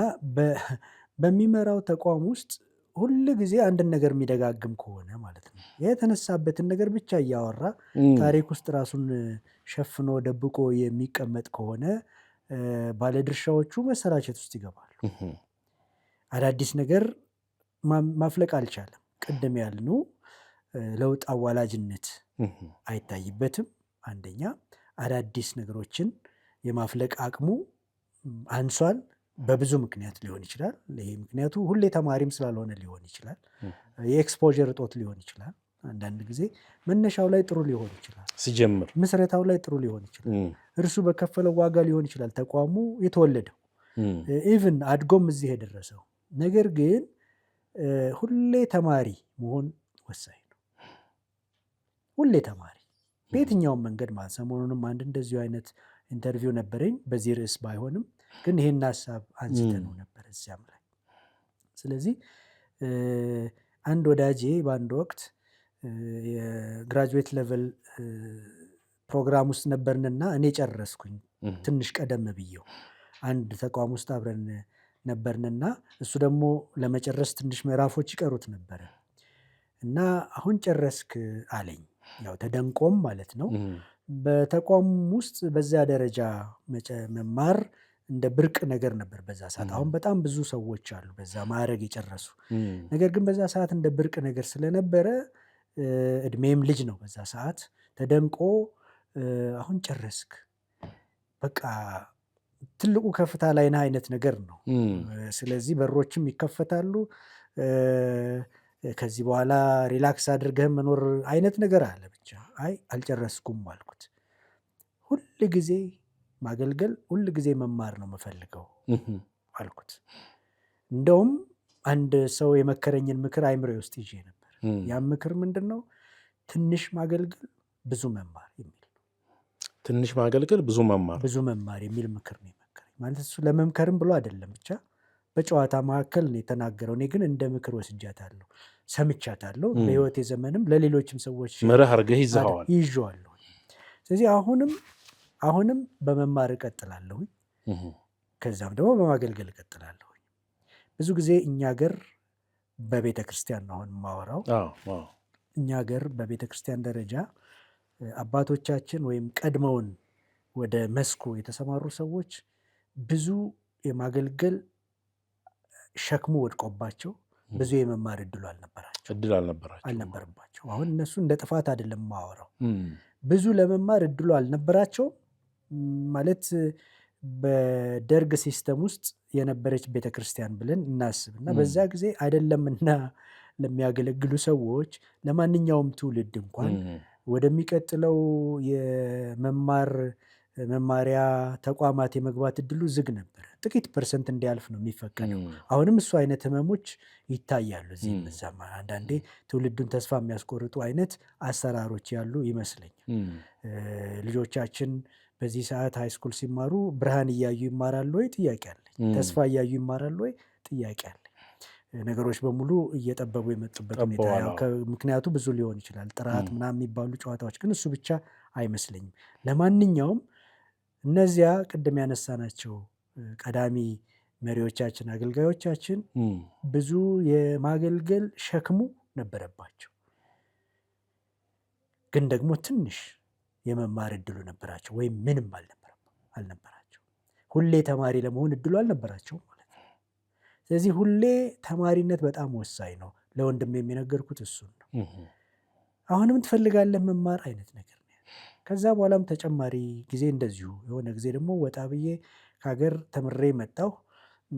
[SPEAKER 2] በሚመራው ተቋም ውስጥ ሁል ጊዜ አንድን ነገር የሚደጋግም ከሆነ ማለት ነው፣ የተነሳበትን ነገር ብቻ እያወራ ታሪክ ውስጥ ራሱን ሸፍኖ ደብቆ የሚቀመጥ ከሆነ ባለድርሻዎቹ መሰራቸት ውስጥ ይገባሉ። አዳዲስ ነገር ማፍለቅ አልቻለም። ቅድም ያልነው ለውጥ አዋላጅነት አይታይበትም። አንደኛ አዳዲስ ነገሮችን የማፍለቅ አቅሙ አንሷል። በብዙ ምክንያት ሊሆን ይችላል። ይሄ ምክንያቱ ሁሌ ተማሪም ስላልሆነ ሊሆን ይችላል። የኤክስፖዠር እጦት ሊሆን ይችላል። አንዳንድ ጊዜ መነሻው ላይ ጥሩ ሊሆን ይችላል፣
[SPEAKER 1] ሲጀምር
[SPEAKER 2] ምስረታው ላይ ጥሩ ሊሆን ይችላል። እርሱ በከፈለው ዋጋ ሊሆን ይችላል ተቋሙ የተወለደው ኢቭን አድጎም እዚህ የደረሰው። ነገር ግን ሁሌ ተማሪ መሆን ወሳኝ ነው። ሁሌ ተማሪ በየትኛውም መንገድ ማለት። ሰሞኑንም አንድ እንደዚሁ አይነት ኢንተርቪው ነበረኝ፣ በዚህ ርዕስ ባይሆንም ግን ይሄን ሀሳብ አንስተነው ነበር እዚያም ላይ። ስለዚህ አንድ ወዳጄ በአንድ ወቅት የግራጁዌት ሌቨል ፕሮግራም ውስጥ ነበርንና እኔ ጨረስኩኝ ትንሽ ቀደም ብዬው። አንድ ተቋም ውስጥ አብረን ነበርንና እሱ ደግሞ ለመጨረስ ትንሽ ምዕራፎች ይቀሩት ነበረ እና አሁን ጨረስክ አለኝ። ያው ተደንቆም ማለት ነው። በተቋም ውስጥ በዚያ ደረጃ መማር እንደ ብርቅ ነገር ነበር በዛ ሰዓት። አሁን በጣም ብዙ ሰዎች አሉ በዛ ማዕረግ የጨረሱ። ነገር ግን በዛ ሰዓት እንደ ብርቅ ነገር ስለነበረ እድሜም ልጅ ነው በዛ ሰዓት ተደንቆ አሁን ጨረስክ በቃ ትልቁ ከፍታ ላይ ነህ አይነት ነገር ነው። ስለዚህ በሮችም ይከፈታሉ፣ ከዚህ በኋላ ሪላክስ አድርገህ መኖር አይነት ነገር አለ። ብቻ አይ አልጨረስኩም አልኩት። ሁል ጊዜ ማገልገል፣ ሁል ጊዜ መማር ነው የምፈልገው አልኩት። እንደውም አንድ ሰው የመከረኝን ምክር አይምሮዬ ውስጥ ይዤ ነበር። ያም ምክር ምንድን ነው? ትንሽ ማገልገል ብዙ መማር የሚል።
[SPEAKER 1] ትንሽ ማገልገል ብዙ
[SPEAKER 2] መማር የሚል ምክር ነው የመከረኝ። ማለት እሱ ለመምከርም ብሎ አይደለም፣ ብቻ በጨዋታ መካከል ነው የተናገረው። እኔ ግን እንደ ምክር ወስጃታለሁ፣ ሰምቻታለሁ። በህይወቴ ዘመንም ለሌሎችም ሰዎች
[SPEAKER 1] መርህ አድርገህ
[SPEAKER 2] ይዤዋለሁ። ስለዚህ አሁንም በመማር እቀጥላለሁ፣ ከዛም ደግሞ በማገልገል እቀጥላለሁ። ብዙ ጊዜ እኛ ሀገር በቤተ ክርስቲያን ነው አሁን የማወራው። እኛ ሀገር በቤተ ክርስቲያን ደረጃ አባቶቻችን ወይም ቀድመውን ወደ መስኩ የተሰማሩ ሰዎች ብዙ የማገልገል ሸክሙ ወድቆባቸው ብዙ የመማር እድሉ አልነበረባቸው። አሁን እነሱ እንደ ጥፋት አይደለም የማወራው፣ ብዙ ለመማር እድሉ አልነበራቸውም። ማለት በደርግ ሲስተም ውስጥ የነበረች ቤተክርስቲያን ብለን እናስብ እና በዛ ጊዜ አይደለምና ለሚያገለግሉ ሰዎች ለማንኛውም ትውልድ እንኳን ወደሚቀጥለው የመማሪያ ተቋማት የመግባት እድሉ ዝግ ነበር። ጥቂት ፐርሰንት እንዲያልፍ ነው የሚፈቀደው። አሁንም እሱ አይነት ህመሞች ይታያሉ እዚህ በዛም። አንዳንዴ ትውልዱን ተስፋ የሚያስቆርጡ አይነት አሰራሮች ያሉ ይመስለኛል። ልጆቻችን በዚህ ሰዓት ሃይስኩል ሲማሩ ብርሃን እያዩ ይማራሉ ወይ? ጥያቄ አለኝ። ተስፋ እያዩ ይማራሉ ወይ? ጥያቄ አለኝ። ነገሮች በሙሉ እየጠበቡ የመጡበት ሁኔታ፣ ምክንያቱ ብዙ ሊሆን ይችላል። ጥራት ምናምን የሚባሉ ጨዋታዎች፣ ግን እሱ ብቻ አይመስለኝም። ለማንኛውም እነዚያ ቅድም ያነሳናቸው ቀዳሚ መሪዎቻችን፣ አገልጋዮቻችን ብዙ የማገልገል ሸክሙ ነበረባቸው፣ ግን ደግሞ ትንሽ የመማር እድሉ ነበራቸው፣ ወይም ምንም አልነበራቸው። ሁሌ ተማሪ ለመሆን እድሉ አልነበራቸውም ማለት ነው። ስለዚህ ሁሌ ተማሪነት በጣም ወሳኝ ነው። ለወንድም የሚነገርኩት እሱን ነው። አሁንም ትፈልጋለህ መማር አይነት ነገር ነው። ከዛ በኋላም ተጨማሪ ጊዜ እንደዚሁ የሆነ ጊዜ ደግሞ ወጣ ብዬ ከሀገር ተምሬ መጣሁ።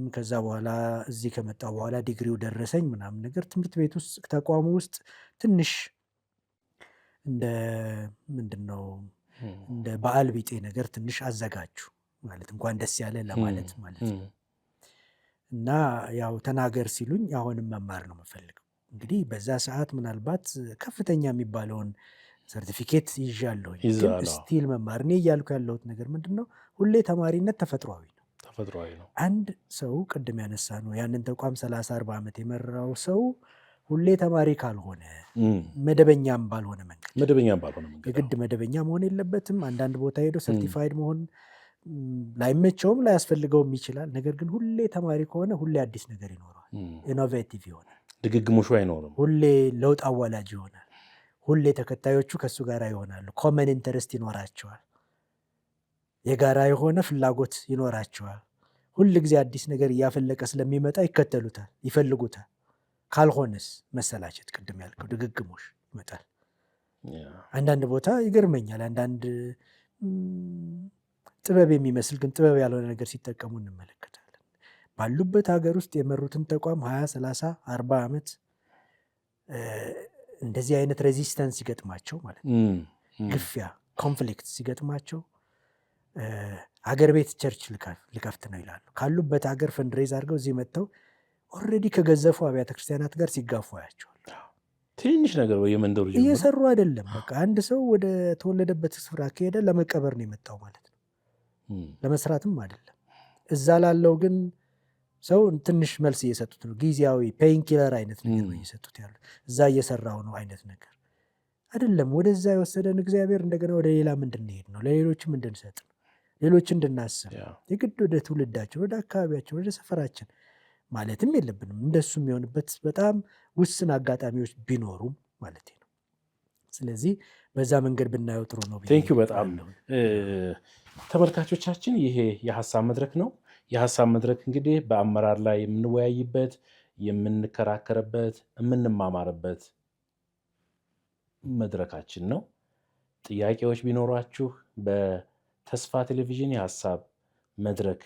[SPEAKER 2] ከዛ በኋላ እዚህ ከመጣሁ በኋላ ዲግሪው ደረሰኝ ምናምን ነገር። ትምህርት ቤት ውስጥ ተቋሙ ውስጥ ትንሽ እንደ ምንድነው እንደ በዓል ቢጤ ነገር ትንሽ አዘጋጁ ማለት እንኳን ደስ ያለ ለማለት ማለት ነው። እና ያው ተናገር ሲሉኝ አሁንም መማር ነው የምፈልገው። እንግዲህ በዛ ሰዓት ምናልባት ከፍተኛ የሚባለውን ሰርቲፊኬት ይዣለሁ፣ ግን ስቲል መማር። እኔ እያልኩ ያለሁት ነገር ምንድን ነው? ሁሌ ተማሪነት ተፈጥሯዊ ነው። አንድ ሰው ቅድም ያነሳ ነው ያንን ተቋም 30-40 ዓመት የመራው ሰው ሁሌ ተማሪ ካልሆነ መደበኛም ባልሆነ መንገድ የግድ መደበኛ መሆን የለበትም። አንዳንድ ቦታ ሄዶ ሰርቲፋይድ መሆን ላይመቸውም ላያስፈልገውም ይችላል። ነገር ግን ሁሌ ተማሪ ከሆነ ሁሌ አዲስ ነገር ይኖረዋል፣ ኢኖቬቲቭ ይሆናል፣
[SPEAKER 1] ድግግሞሹ አይኖርም፣
[SPEAKER 2] ሁሌ ለውጥ አዋላጅ ይሆናል፣ ሁሌ ተከታዮቹ ከሱ ጋር ይሆናሉ፣ ኮመን ኢንተረስት ይኖራቸዋል፣ የጋራ የሆነ ፍላጎት ይኖራቸዋል። ሁል ጊዜ አዲስ ነገር እያፈለቀ ስለሚመጣ ይከተሉታል፣ ይፈልጉታል። ካልሆነስ መሰላቸት፣ ቅድም ያልከው ድግግሞሽ ይመጣል። አንዳንድ ቦታ ይገርመኛል። አንዳንድ ጥበብ የሚመስል ግን ጥበብ ያልሆነ ነገር ሲጠቀሙ እንመለከታለን። ባሉበት ሀገር ውስጥ የመሩትን ተቋም 20፣ 30፣ 40 ዓመት እንደዚህ አይነት ሬዚስተንስ ሲገጥማቸው ማለት ነው፣ ግፊያ ኮንፍሊክት ሲገጥማቸው አገር ቤት ቸርች ልከፍት ነው ይላሉ። ካሉበት ሀገር ፈንድሬዝ አድርገው እዚህ መጥተው ኦልሬዲ ከገዘፉ አብያተ ክርስቲያናት ጋር ሲጋፉ ያቸዋል።
[SPEAKER 1] ትንሽ ነገር የመንደሩ
[SPEAKER 2] እየሰሩ አይደለም። በቃ አንድ ሰው ወደ ተወለደበት ስፍራ ከሄደ ለመቀበር ነው የመጣው ማለት ነው፣ ለመስራትም አይደለም። እዛ ላለው ግን ሰው ትንሽ መልስ እየሰጡት ነው። ጊዜያዊ ፔይንኪለር አይነት ነገር ነው እየሰጡት ያሉት። እዛ እየሰራው ነው አይነት ነገር አይደለም። ወደዛ የወሰደን እግዚአብሔር እንደገና ወደ ሌላም እንድንሄድ ነው፣ ለሌሎችም እንድንሰጥ ነው፣ ሌሎች እንድናስብ። የግድ ወደ ትውልዳችን፣ ወደ አካባቢያችን፣ ወደ ሰፈራችን ማለትም የለብንም። እንደሱ የሚሆንበት በጣም ውስን አጋጣሚዎች ቢኖሩም ማለት ነው። ስለዚህ በዛ መንገድ ብናየው ጥሩ ነው።
[SPEAKER 1] ቴንኪው በጣም ተመልካቾቻችን፣ ይሄ የሀሳብ መድረክ ነው። የሀሳብ መድረክ እንግዲህ በአመራር ላይ የምንወያይበት፣ የምንከራከርበት፣ የምንማማርበት መድረካችን ነው። ጥያቄዎች ቢኖሯችሁ በተስፋ ቴሌቪዥን የሀሳብ መድረክ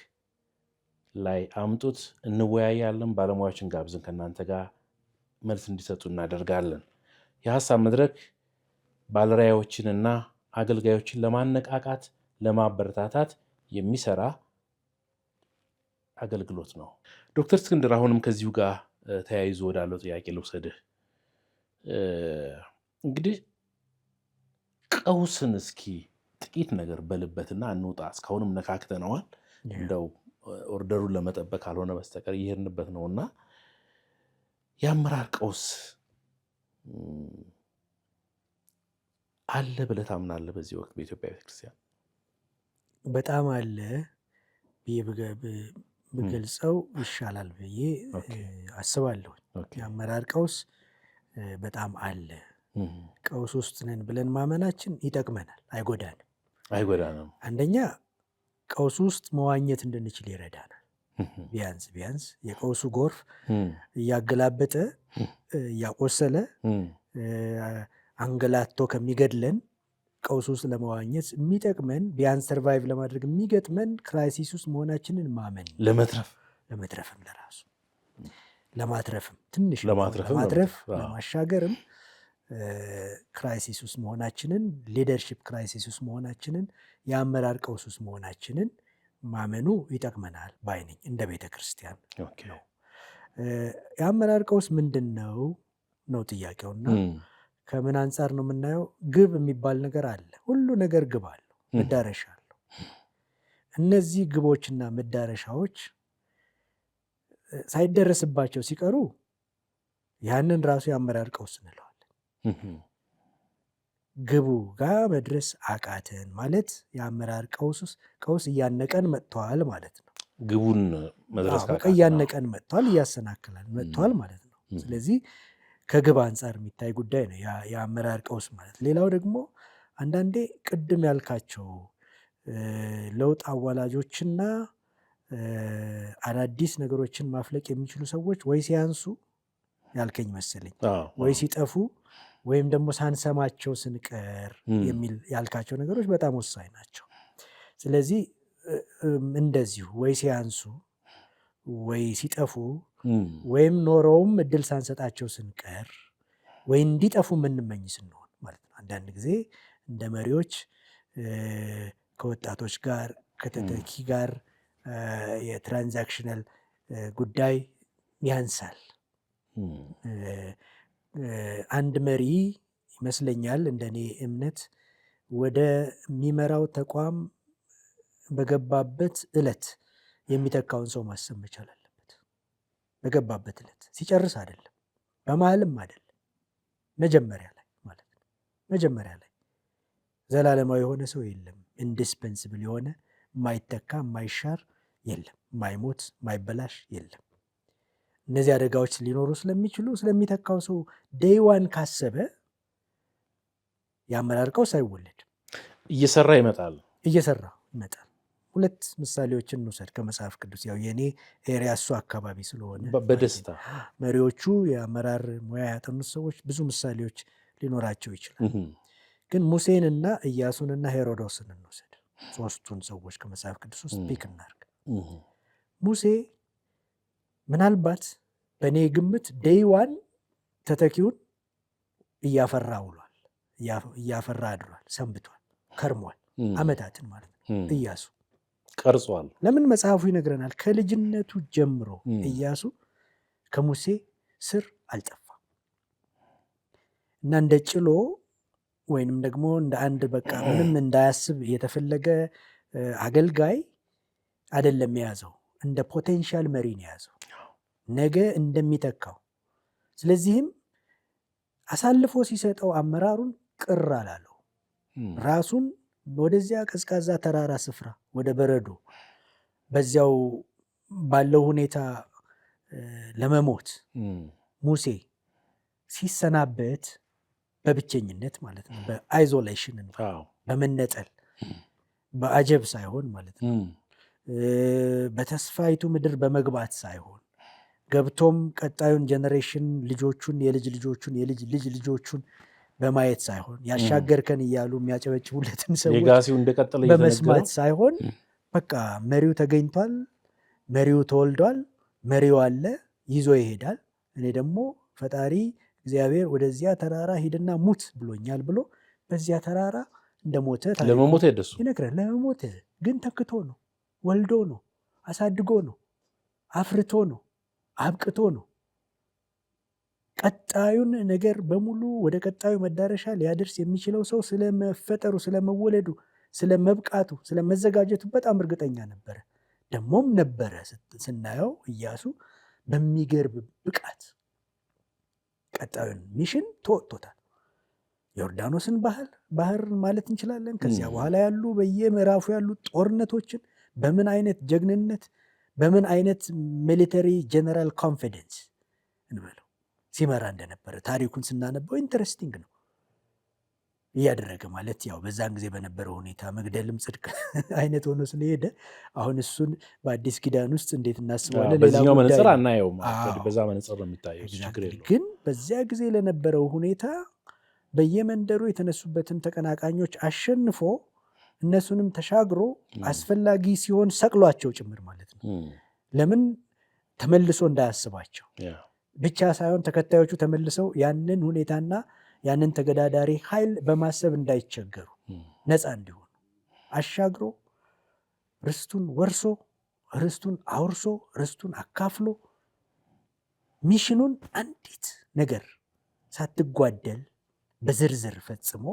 [SPEAKER 1] ላይ አምጡት፣ እንወያያለን። ባለሙያዎችን ጋብዝን ከእናንተ ጋር መልስ እንዲሰጡ እናደርጋለን። የሀሳብ መድረክ ባለራዕዮችንና አገልጋዮችን ለማነቃቃት ለማበረታታት የሚሰራ አገልግሎት ነው። ዶክተር እስክንድር አሁንም ከዚሁ ጋር ተያይዞ ወዳለው ጥያቄ ልውሰድህ። እንግዲህ ቀውስን እስኪ ጥቂት ነገር በልበትና እንውጣ። እስካሁንም ነካክተነዋል፣ እንደው ኦርደሩን ለመጠበቅ ካልሆነ በስተቀር እየሄድንበት ነውና የአመራር ቀውስ አለ ብለህ ታምናለህ? በዚህ ወቅት በኢትዮጵያ ቤተክርስቲያን
[SPEAKER 2] በጣም አለ ብዬ ብገልጸው ይሻላል ብዬ አስባለሁ። የአመራር ቀውስ በጣም አለ። ቀውስ ውስጥ ነን ብለን ማመናችን ይጠቅመናል፣ አይጎዳንም። አንደኛ ቀውስ ውስጥ መዋኘት እንድንችል ይረዳናል። ቢያንስ የቀውሱ ጎርፍ እያገላበጠ እያቆሰለ አንገላቶ ከሚገድለን ቀውስ ውስጥ ለመዋኘት የሚጠቅመን ቢያንስ ሰርቫይቭ ለማድረግ የሚገጥመን ክራይሲስ ውስጥ መሆናችንን ማመን፣ ለመትረፍም ለራሱ ለማትረፍም ትንሽ ለማትረፍ ለማሻገርም ክራይሲስ ውስጥ መሆናችንን፣ ሊደርሺፕ ክራይሲስ ውስጥ መሆናችንን፣ የአመራር ቀውስ ውስጥ መሆናችንን ማመኑ ይጠቅመናል ባይ ነኝ። እንደ ቤተ ክርስቲያን ነው። የአመራር ቀውስ ምንድን ነው ነው ጥያቄውና ከምን አንጻር ነው የምናየው? ግብ የሚባል ነገር አለ። ሁሉ ነገር ግብ አለው፣ መዳረሻ አለው። እነዚህ ግቦችና መዳረሻዎች ሳይደረስባቸው ሲቀሩ ያንን ራሱ የአመራር ቀውስ እንለዋለን። ግቡ ጋር መድረስ አቃተን ማለት የአመራር ቀውስ እያነቀን መጥተዋል ማለት ነው።
[SPEAKER 1] ግቡን መድረስ
[SPEAKER 2] እያነቀን መጥተዋል፣ እያሰናክለን መጥተዋል ማለት ነው። ስለዚህ ከግብ አንጻር የሚታይ ጉዳይ ነው የአመራር ቀውስ ማለት። ሌላው ደግሞ አንዳንዴ ቅድም ያልካቸው ለውጥ አዋላጆችና አዳዲስ ነገሮችን ማፍለቅ የሚችሉ ሰዎች ወይ ሲያንሱ ያልከኝ መሰለኝ፣ ወይ ሲጠፉ ወይም ደግሞ ሳንሰማቸው ስንቀር የሚል ያልካቸው ነገሮች በጣም ወሳኝ ናቸው። ስለዚህ እንደዚሁ ወይ ሲያንሱ ወይ ሲጠፉ ወይም ኖረውም እድል ሳንሰጣቸው ስንቀር ወይ እንዲጠፉ የምንመኝ ስንሆን ማለት ነው። አንዳንድ ጊዜ እንደ መሪዎች ከወጣቶች ጋር ከተተኪ ጋር የትራንዛክሽናል ጉዳይ ያንሳል። አንድ መሪ ይመስለኛል እንደኔ እምነት ወደሚመራው ተቋም በገባበት ዕለት የሚተካውን ሰው ማሰብ መቻል አለበት። በገባበት ዕለት ሲጨርስ አይደለም፣ በመሀልም አይደለም፣ መጀመሪያ ላይ ማለት ነው። መጀመሪያ ላይ ዘላለማዊ የሆነ ሰው የለም። ኢንዲስፐንስብል የሆነ የማይተካ የማይሻር የለም። የማይሞት የማይበላሽ የለም። እነዚህ አደጋዎች ሊኖሩ ስለሚችሉ ስለሚተካው ሰው ዴይዋን ካሰበ የአመራር ቀውስ አይወለድም።
[SPEAKER 1] እየሰራ ይመጣል።
[SPEAKER 2] ሁለት ምሳሌዎችን እንውሰድ ከመጽሐፍ ቅዱስ። ያው የኔ ኤሪያ እሱ አካባቢ ስለሆነ
[SPEAKER 1] በደስታ
[SPEAKER 2] መሪዎቹ የአመራር ሙያ ያጠኑት ሰዎች ብዙ ምሳሌዎች ሊኖራቸው ይችላል። ግን ሙሴንና ኢያሱንና ሄሮዶስን እንውሰድ። ሶስቱን ሰዎች ከመጽሐፍ ቅዱስ ውስጥ ፒክ እናድርግ። ሙሴ ምናልባት በእኔ ግምት ዴይዋን ተተኪውን እያፈራ ውሏል፣ እያፈራ አድሯል፣ ሰንብቷል፣ ከርሟል፣ ዓመታትን ማለት ነው። ኢያሱ
[SPEAKER 1] ቀርጿል።
[SPEAKER 2] ለምን መጽሐፉ ይነግረናል። ከልጅነቱ ጀምሮ ኢያሱ ከሙሴ ስር አልጠፋም እና እንደ ጭሎ ወይንም ደግሞ እንደ አንድ በቃ ምንም እንዳያስብ የተፈለገ አገልጋይ አይደለም የያዘው፣ እንደ ፖቴንሻል መሪ ነው የያዘው ነገ እንደሚተካው። ስለዚህም አሳልፎ ሲሰጠው አመራሩን ቅር አላለው። ራሱን ወደዚያ ቀዝቃዛ ተራራ ስፍራ ወደ በረዶ በዚያው ባለው ሁኔታ ለመሞት ሙሴ ሲሰናበት በብቸኝነት ማለት ነው፣ በአይዞሌሽን በመነጠል በአጀብ ሳይሆን ማለት ነው፣ በተስፋይቱ ምድር በመግባት ሳይሆን ገብቶም ቀጣዩን ጀነሬሽን ልጆቹን፣ የልጅ ልጆቹን፣ የልጅ ልጅ ልጆቹን በማየት ሳይሆን ያሻገርከን እያሉ የሚያጨበጭቡለትን ሰዎች በመስማት ሳይሆን በቃ መሪው ተገኝቷል፣ መሪው ተወልዷል፣ መሪው አለ፣ ይዞ ይሄዳል። እኔ ደግሞ ፈጣሪ እግዚአብሔር ወደዚያ ተራራ ሂድና ሙት ብሎኛል ብሎ በዚያ ተራራ እንደሞተ
[SPEAKER 1] ለመሞት ያደሱ
[SPEAKER 2] ይነግራል። ለመሞት ግን ተክቶ ነው፣ ወልዶ ነው፣ አሳድጎ ነው፣ አፍርቶ ነው፣ አብቅቶ ነው። ቀጣዩን ነገር በሙሉ ወደ ቀጣዩ መዳረሻ ሊያደርስ የሚችለው ሰው ስለመፈጠሩ፣ ስለመወለዱ፣ ስለመብቃቱ፣ ስለመዘጋጀቱ በጣም እርግጠኛ ነበረ። ደግሞም ነበረ ስናየው ኢያሱ በሚገርም ብቃት ቀጣዩን ሚሽን ተወጥቶታል። ዮርዳኖስን ባህር ማለት እንችላለን። ከዚያ በኋላ ያሉ በየምዕራፉ ያሉ ጦርነቶችን በምን አይነት ጀግንነት፣ በምን አይነት ሚሊተሪ ጀነራል ኮንፊደንስ እንበለው ሲመራ እንደነበረ ታሪኩን ስናነበው ኢንተረስቲንግ ነው። እያደረገ ማለት ያው በዛን ጊዜ በነበረው ሁኔታ መግደልም ጽድቅ አይነት ሆኖ ስለሄደ አሁን እሱን በአዲስ ኪዳን ውስጥ እንዴት እናስባለን?
[SPEAKER 1] በዚህኛው መነጽር አናየውም። በዛ መነጽር ነው የሚታየው።
[SPEAKER 2] ግን በዚያ ጊዜ ለነበረው ሁኔታ በየመንደሩ የተነሱበትን ተቀናቃኞች አሸንፎ እነሱንም ተሻግሮ አስፈላጊ ሲሆን ሰቅሏቸው ጭምር ማለት ነው። ለምን ተመልሶ እንዳያስባቸው ብቻ ሳይሆን ተከታዮቹ ተመልሰው ያንን ሁኔታና ያንን ተገዳዳሪ ኃይል በማሰብ እንዳይቸገሩ ነፃ እንዲሆኑ አሻግሮ ርስቱን ወርሶ ርስቱን አውርሶ ርስቱን አካፍሎ ሚሽኑን አንዲት ነገር ሳትጓደል በዝርዝር ፈጽሞ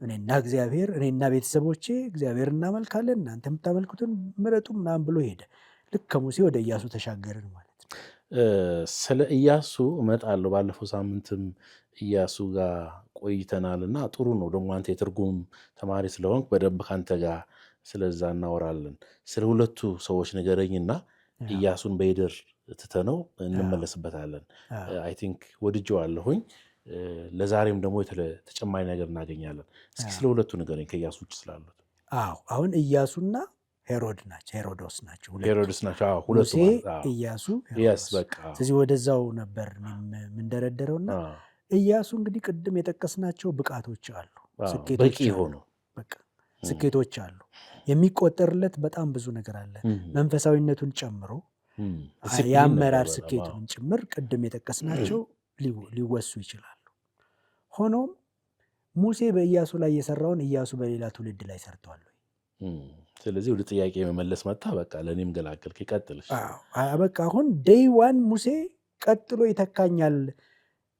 [SPEAKER 2] እኔና እግዚአብሔር እኔና ቤተሰቦቼ እግዚአብሔር እናመልካለን እናንተ የምታመልኩትን ምረጡ ምናምን ብሎ ሄደ። ልክ ከሙሴ ወደ ኢያሱ ተሻገርን ማለት ነው።
[SPEAKER 1] ስለ ኢያሱ እመጣለሁ። ባለፈው ሳምንትም ኢያሱ ጋር ቆይተናል እና ጥሩ ነው ደግሞ አንተ የትርጉም ተማሪ ስለሆንክ በደንብ ከአንተ ጋር ስለዛ እናወራለን። ስለ ሁለቱ ሰዎች ንገረኝና ኢያሱን በይደር ትተነው እንመለስበታለን። አይ ቲንክ ወድጄዋለሁኝ። ለዛሬም ደግሞ ተጨማሪ ነገር እናገኛለን። እስኪ ስለ ሁለቱ ንገረኝ ከኢያሱ ውጭ ስላሉት።
[SPEAKER 2] አሁን ኢያሱና ሄሮዶስ ናቸው።
[SPEAKER 1] ሁለቱ
[SPEAKER 2] ሙሴ፣ ኢያሱ፣ በቃ ስለዚህ ወደዛው ነበር የምንደረደረውና ኢያሱ እንግዲህ ቅድም የጠቀስናቸው ብቃቶች አሉ፣
[SPEAKER 1] በቂ የሆኑ
[SPEAKER 2] ስኬቶች አሉ። የሚቆጠርለት በጣም ብዙ ነገር አለ። መንፈሳዊነቱን ጨምሮ የአመራር ስኬቱን ጭምር ቅድም የጠቀስናቸው ሊወሱ ይችላሉ። ሆኖም ሙሴ በኢያሱ ላይ የሰራውን ኢያሱ በሌላ ትውልድ ላይ ሰርቷል።
[SPEAKER 1] ስለዚህ ወደ ጥያቄ መመለስ መጣ። በቃ ለእኔም ገላገልክ። ይቀጥልሽ።
[SPEAKER 2] በቃ አሁን ዴይ ዋን ሙሴ ቀጥሎ ይተካኛል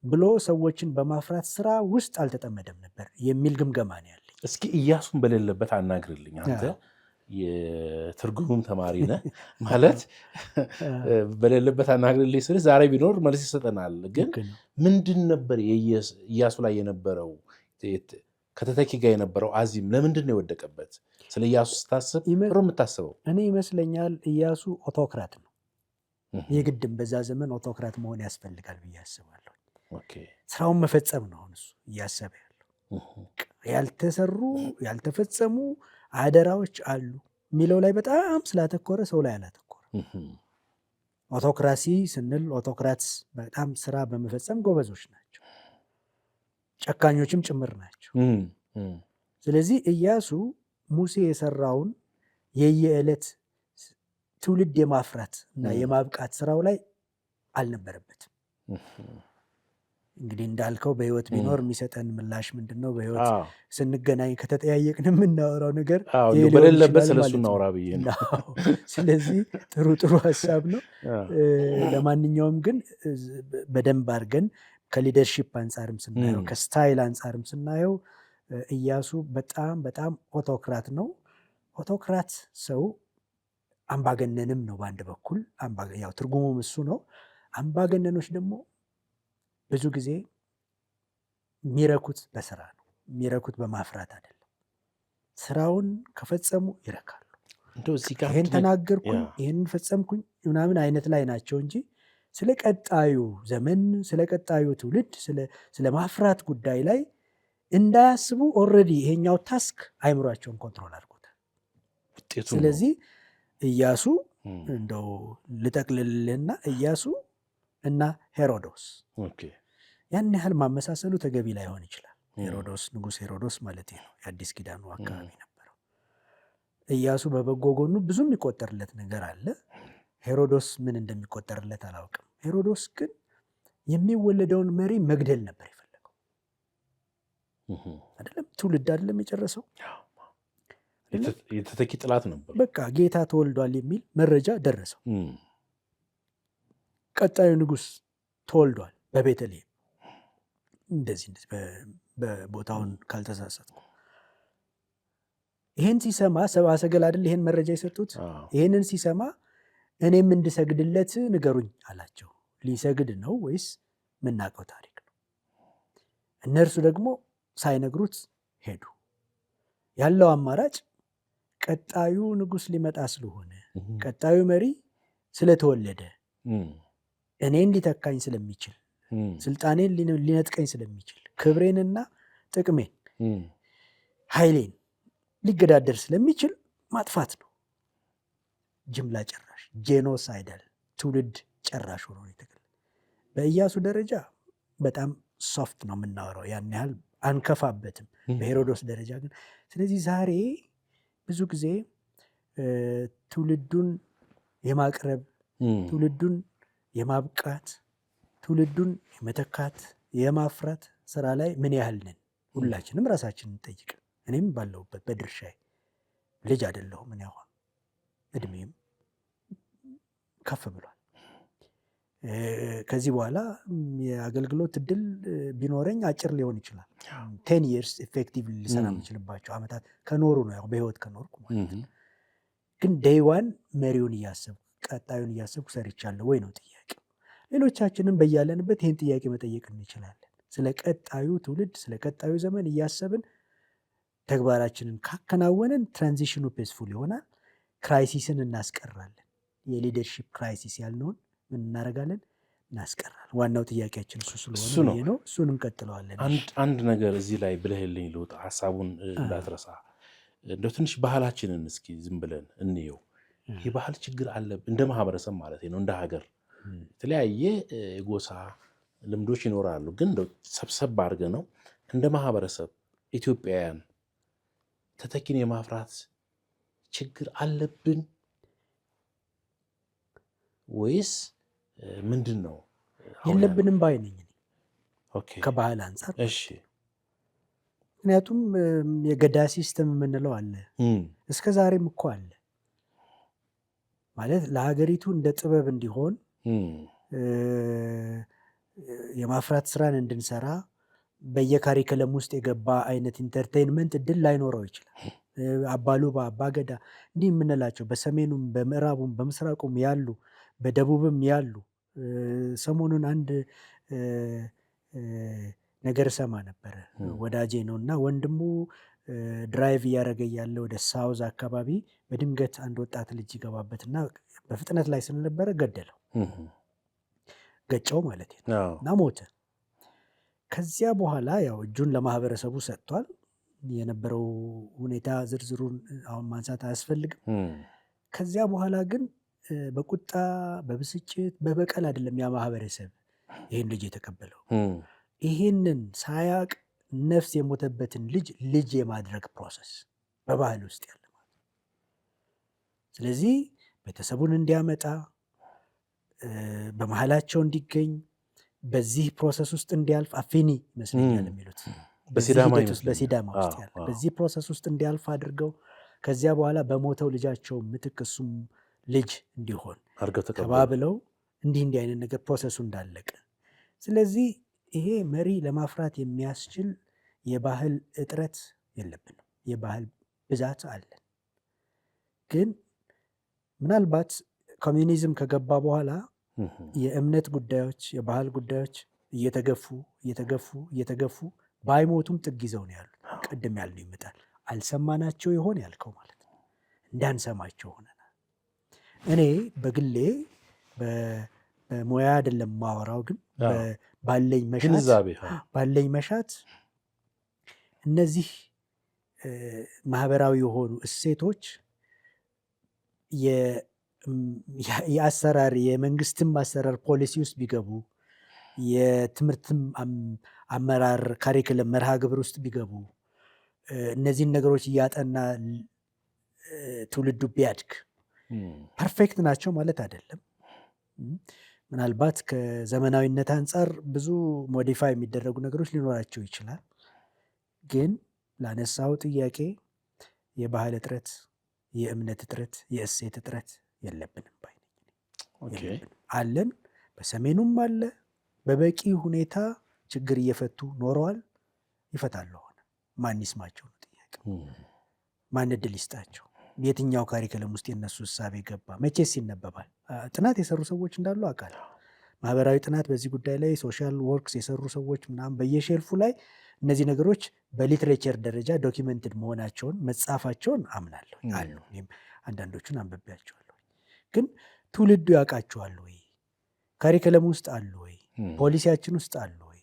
[SPEAKER 2] ብሎ ሰዎችን በማፍራት ስራ ውስጥ አልተጠመደም ነበር የሚል ግምገማ ነው ያለኝ።
[SPEAKER 1] እስኪ ኢያሱን በሌለበት አናግርልኝ። አንተ የትርጉም ተማሪ ነህ ማለት በሌለበት አናግርልኝ ስልህ ዛሬ ቢኖር መልስ ይሰጠናል። ግን ምንድን ነበር ኢያሱ ላይ የነበረው ከተተኪ ጋር የነበረው አዚም ለምንድን ነው የወደቀበት? ስለ ኢያሱ ስታስብ ሮ የምታስበው
[SPEAKER 2] እኔ ይመስለኛል ኢያሱ ኦቶክራት ነው። የግድም በዛ ዘመን ኦቶክራት መሆን ያስፈልጋል ብዬ አስባለሁ። ስራውን መፈጸም ነው እሱ እያሰበ ያለው። ያልተሰሩ ያልተፈጸሙ አደራዎች አሉ የሚለው ላይ በጣም ስላተኮረ ሰው ላይ አላተኮረ። ኦቶክራሲ ስንል ኦቶክራትስ በጣም ስራ በመፈጸም ጎበዞች ናቸው። ጨካኞችም ጭምር ናቸው። ስለዚህ ኢያሱ ሙሴ የሰራውን የየዕለት ትውልድ የማፍራት እና የማብቃት ስራው ላይ አልነበረበትም። እንግዲህ እንዳልከው በህይወት ቢኖር የሚሰጠን ምላሽ ምንድን ነው? በህይወት ስንገናኝ ከተጠያየቅን የምናወራው ነገር
[SPEAKER 1] በሌለበት ስለሱ እናውራ ብዬ ነው።
[SPEAKER 2] ስለዚህ ጥሩ ሀሳብ ነው። ለማንኛውም ግን በደንብ አድርገን ከሊደርሺፕ አንጻርም ስናየው ከስታይል አንጻርም ስናየው ኢያሱ በጣም ኦቶክራት ነው። ኦቶክራት ሰው አምባገነንም ነው በአንድ በኩል ያው ትርጉሙም እሱ ነው። አምባገነኖች ደግሞ ብዙ ጊዜ የሚረኩት በስራ ነው፣ የሚረኩት በማፍራት አይደለም። ስራውን ከፈጸሙ ይረካሉ። ይህን ተናገርኩኝ፣ ይህን ፈጸምኩኝ ምናምን አይነት ላይ ናቸው እንጂ ስለ ቀጣዩ ዘመን፣ ስለ ቀጣዩ ትውልድ፣ ስለ ማፍራት ጉዳይ ላይ እንዳያስቡ ኦልሬዲ ይሄኛው ታስክ አይምሯቸውን ኮንትሮል አድርጎታል። ስለዚህ ኢያሱ እንደው ልጠቅልልህና ኢያሱ እና ሄሮዶስ ያን ያህል ማመሳሰሉ ተገቢ ላይሆን ይችላል። ሄሮዶስ ንጉሥ ሄሮዶስ ማለት ነው፣ የአዲስ ኪዳኑ አካባቢ ነበረው። ኢያሱ በበጎ ጎኑ ብዙ የሚቆጠርለት ነገር አለ። ሄሮዶስ ምን እንደሚቆጠርለት አላውቅም። ሄሮዶስ ግን የሚወለደውን መሪ መግደል ነበር የፈለገው። አይደለም ትውልድ አይደለም የጨረሰው፣
[SPEAKER 1] የተተኪ ጥላት ነበር።
[SPEAKER 2] በቃ ጌታ ተወልዷል የሚል መረጃ ደረሰው። ቀጣዩ ንጉሥ ተወልዷል በቤተልሔም እንደዚህ በቦታውን ካልተሳሳትኩ። ይህን ሲሰማ ሰብአ ሰገል አይደል ይህን መረጃ የሰጡት። ይህንን ሲሰማ እኔም እንድሰግድለት ንገሩኝ አላቸው። ሊሰግድ ነው ወይስ ምናውቀው ታሪክ ነው? እነርሱ ደግሞ ሳይነግሩት ሄዱ። ያለው አማራጭ ቀጣዩ ንጉሥ ሊመጣ ስለሆነ፣ ቀጣዩ መሪ ስለተወለደ፣ እኔን ሊተካኝ ስለሚችል፣ ስልጣኔን ሊነጥቀኝ ስለሚችል፣ ክብሬንና ጥቅሜን ኃይሌን ሊገዳደር ስለሚችል ማጥፋት ነው። ጅምላ ጨራሽ ጄኖሳይዳል ትውልድ ጨራሽ ሆኖ የተገለጸ። በኢያሱ ደረጃ በጣም ሶፍት ነው የምናወራው፣ ያን ያህል አንከፋበትም። በሄሮዶስ ደረጃ ግን ስለዚህ ዛሬ ብዙ ጊዜ ትውልዱን የማቅረብ ትውልዱን የማብቃት ትውልዱን የመተካት የማፍራት ስራ ላይ ምን ያህል ነን? ሁላችንም ራሳችንን እንጠይቅ። እኔም ባለሁበት በድርሻዬ ልጅ አይደለሁም። ምን ያህል እድሜም ከፍ ብሏል። ከዚህ በኋላ የአገልግሎት እድል ቢኖረኝ አጭር ሊሆን ይችላል። 10 years ኤፌክቲቭ ሊሰራ የምችልባቸው ዓመታት ከኖሩ ነው፣ ያው በህይወት ከኖርኩ ማለት ነው። ግን ዴይዋን መሪውን እያሰብኩ ቀጣዩን እያሰብኩ ሰርቻለሁ ወይ ነው ጥያቄው። ሌሎቻችንም በያለንበት ይህን ጥያቄ መጠየቅ እንችላለን። ስለ ቀጣዩ ትውልድ ስለ ቀጣዩ ዘመን እያሰብን ተግባራችንን ካከናወንን ትራንዚሽኑ ፔስፉል ይሆናል። ክራይሲስን እናስቀራለን። የሊደርሺፕ ክራይሲስ ያልነውን ምን እናደርጋለን? እናስቀራለን። ዋናው ጥያቄያችን እሱ ስለሆነ ነው። እሱን እንቀጥለዋለን።
[SPEAKER 1] አንድ ነገር እዚህ ላይ ብለህልኝ ልውጣ፣ ሀሳቡን እንዳትረሳ። እንደው ትንሽ ባህላችንን እስኪ ዝም ብለን እንየው። የባህል ችግር አለ እንደ ማህበረሰብ ማለት ነው። እንደ ሀገር የተለያየ የጎሳ ልምዶች ይኖራሉ። ግን እንደው ሰብሰብ አድርገ ነው እንደ ማህበረሰብ ኢትዮጵያውያን ተተኪን የማፍራት ችግር አለብን ወይስ ምንድን ነው?
[SPEAKER 2] የለብንም ባይ ነኝ ከባህል አንጻር።
[SPEAKER 1] እሺ፣
[SPEAKER 2] ምክንያቱም የገዳ ሲስተም የምንለው አለ፣ እስከ ዛሬም እኮ አለ። ማለት ለሀገሪቱ እንደ ጥበብ እንዲሆን የማፍራት ስራን እንድንሰራ በየካሪክለም ውስጥ የገባ አይነት ኢንተርቴይንመንት እድል ላይኖረው ይችላል። አባሉባ፣ አባገዳ እንዲህ የምንላቸው በሰሜኑም በምዕራቡም በምስራቁም ያሉ በደቡብም ያሉ። ሰሞኑን አንድ ነገር ሰማ ነበረ፣ ወዳጄ ነው እና ወንድሙ ድራይቭ እያደረገ ያለ ወደ ሳውዝ አካባቢ በድንገት አንድ ወጣት ልጅ ይገባበትና በፍጥነት ላይ ስለነበረ ገደለው፣ ገጨው ማለት ነው እና ሞተ። ከዚያ በኋላ ያው እጁን ለማህበረሰቡ ሰጥቷል። የነበረው ሁኔታ ዝርዝሩን አሁን ማንሳት አያስፈልግም። ከዚያ በኋላ ግን በቁጣ በብስጭት በበቀል አይደለም ያ ማህበረሰብ ይህን ልጅ የተቀበለው። ይህንን ሳያቅ ነፍስ የሞተበትን ልጅ የማድረግ ፕሮሰስ በባህል ውስጥ ያለ ማለት። ስለዚህ ቤተሰቡን እንዲያመጣ በመሃላቸው እንዲገኝ በዚህ ፕሮሰስ ውስጥ እንዲያልፍ አፊኒ ይመስለኛል የሚሉት በሲዳማ ውስጥ ያለ በዚህ ፕሮሰስ ውስጥ እንዲያልፍ አድርገው ከዚያ በኋላ በሞተው ልጃቸው ምትክ እሱም ልጅ እንዲሆን ተባብለው እንዲህ አይነት ነገር ፕሮሰሱ እንዳለቀ። ስለዚህ ይሄ መሪ ለማፍራት የሚያስችል የባህል እጥረት የለብንም። የባህል ብዛት አለን። ግን ምናልባት ኮሚኒዝም ከገባ በኋላ የእምነት ጉዳዮች፣ የባህል ጉዳዮች እየተገፉ ባይሞቱም ጥግ ይዘው ነው ያሉት። ቅድም ያልነው ይመጣል። አልሰማናቸው ይሆን ያልከው ማለት ነው። እንዳንሰማቸው ሆነናል። እኔ በግሌ በሙያ አይደለም ማወራው፣ ግን ባለኝ መሻት እነዚህ ማህበራዊ የሆኑ እሴቶች የአሰራር የመንግስትም አሰራር ፖሊሲ ውስጥ ቢገቡ፣ የትምህርትም አመራር ካሪክለም መርሃ ግብር ውስጥ ቢገቡ፣ እነዚህን ነገሮች እያጠና ትውልዱ ቢያድግ ፐርፌክት ናቸው ማለት አይደለም። ምናልባት ከዘመናዊነት አንጻር ብዙ ሞዲፋይ የሚደረጉ ነገሮች ሊኖራቸው ይችላል። ግን ላነሳው ጥያቄ የባህል እጥረት፣ የእምነት እጥረት፣ የእሴት እጥረት የለብንም ባይ አለን። በሰሜኑም አለ። በበቂ ሁኔታ ችግር እየፈቱ ኖረዋል። ይፈታሉ። ሆነ ማን ይስማቸው ነው ጥያቄ። ማን እድል ይስጣቸው? የትኛው ካሪክለም ውስጥ የነሱ እሳቤ ገባ? መቼስ ይነበባል? ጥናት የሰሩ ሰዎች እንዳሉ አውቃለሁ። ማህበራዊ ጥናት በዚህ ጉዳይ ላይ ሶሻል ወርክስ የሰሩ ሰዎች ምናምን በየሼልፉ ላይ እነዚህ ነገሮች በሊትሬቸር ደረጃ ዶኪመንትድ መሆናቸውን መጻፋቸውን አምናለሁ አሉ። እኔም አንዳንዶቹን አንብቤያቸዋለሁ። ግን ትውልዱ ያውቃቸዋል ወይ? ካሪክለም ውስጥ አሉ ወይ? ፖሊሲያችን ውስጥ አሉ ወይ?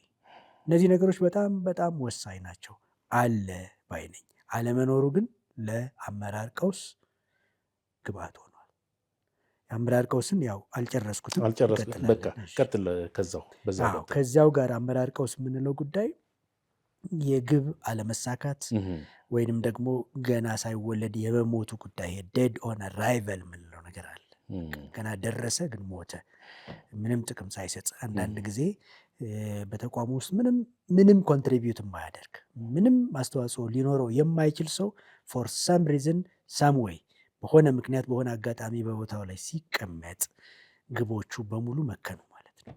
[SPEAKER 2] እነዚህ ነገሮች በጣም በጣም ወሳኝ ናቸው። አለ ባይ ነኝ። አለመኖሩ ግን ለአመራር ቀውስ ግብአት ሆኗል። የአመራር ቀውስን ያው አልጨረስኩትም።
[SPEAKER 1] በቃ ቀጥል።
[SPEAKER 2] ከዚያው ጋር አመራር ቀውስ የምንለው ጉዳይ የግብ አለመሳካት ወይንም ደግሞ ገና ሳይወለድ የመሞቱ ጉዳይ ዴድ ኦን አራይቨል የምንለው ነገር አለ። ገና ደረሰ ግን ሞተ፣ ምንም ጥቅም ሳይሰጥ። አንዳንድ ጊዜ በተቋሙ ውስጥ ምንም ኮንትሪቢዩት የማያደርግ ምንም አስተዋጽኦ ሊኖረው የማይችል ሰው ፎር ሰም ሪዝን ሰም ወይ በሆነ ምክንያት በሆነ አጋጣሚ በቦታው ላይ ሲቀመጥ ግቦቹ በሙሉ መከኑ ማለት ነው።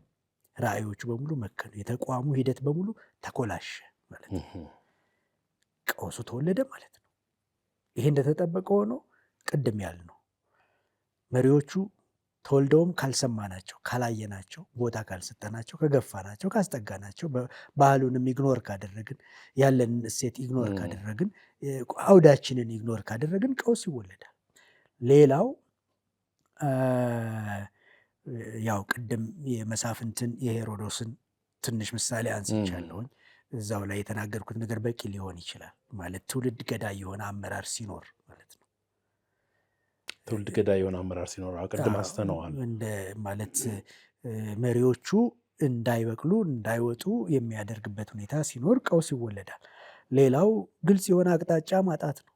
[SPEAKER 2] ራዕዮቹ በሙሉ መከኑ። የተቋሙ ሂደት በሙሉ ተኮላሸ ማለት ነው። ቀውሱ ተወለደ ማለት ነው። ይሄ እንደተጠበቀ ሆኖ ቅድም ያልነው መሪዎቹ ተወልደውም ካልሰማናቸው፣ ካላየናቸው፣ ቦታ ካልሰጠናቸው፣ ከገፋናቸው፣ ካስጠጋናቸው፣ ባህሉንም ኢግኖር ካደረግን፣ ያለንን እሴት ኢግኖር ካደረግን፣ አውዳችንን ኢግኖር ካደረግን ቀውስ ይወለዳል። ሌላው ያው ቅድም የመሳፍንትን የሄሮዶስን ትንሽ ምሳሌ አንስቻለሁኝ። እዛው ላይ የተናገርኩት ነገር በቂ ሊሆን ይችላል። ማለት ትውልድ ገዳይ የሆነ አመራር ሲኖር ማለት ነው።
[SPEAKER 1] ትውልድ ገዳይ የሆነ አመራር ሲኖር ቅድም አስተነዋል
[SPEAKER 2] ማለት መሪዎቹ እንዳይበቅሉ እንዳይወጡ የሚያደርግበት ሁኔታ ሲኖር ቀውስ ይወለዳል። ሌላው ግልጽ የሆነ አቅጣጫ ማጣት ነው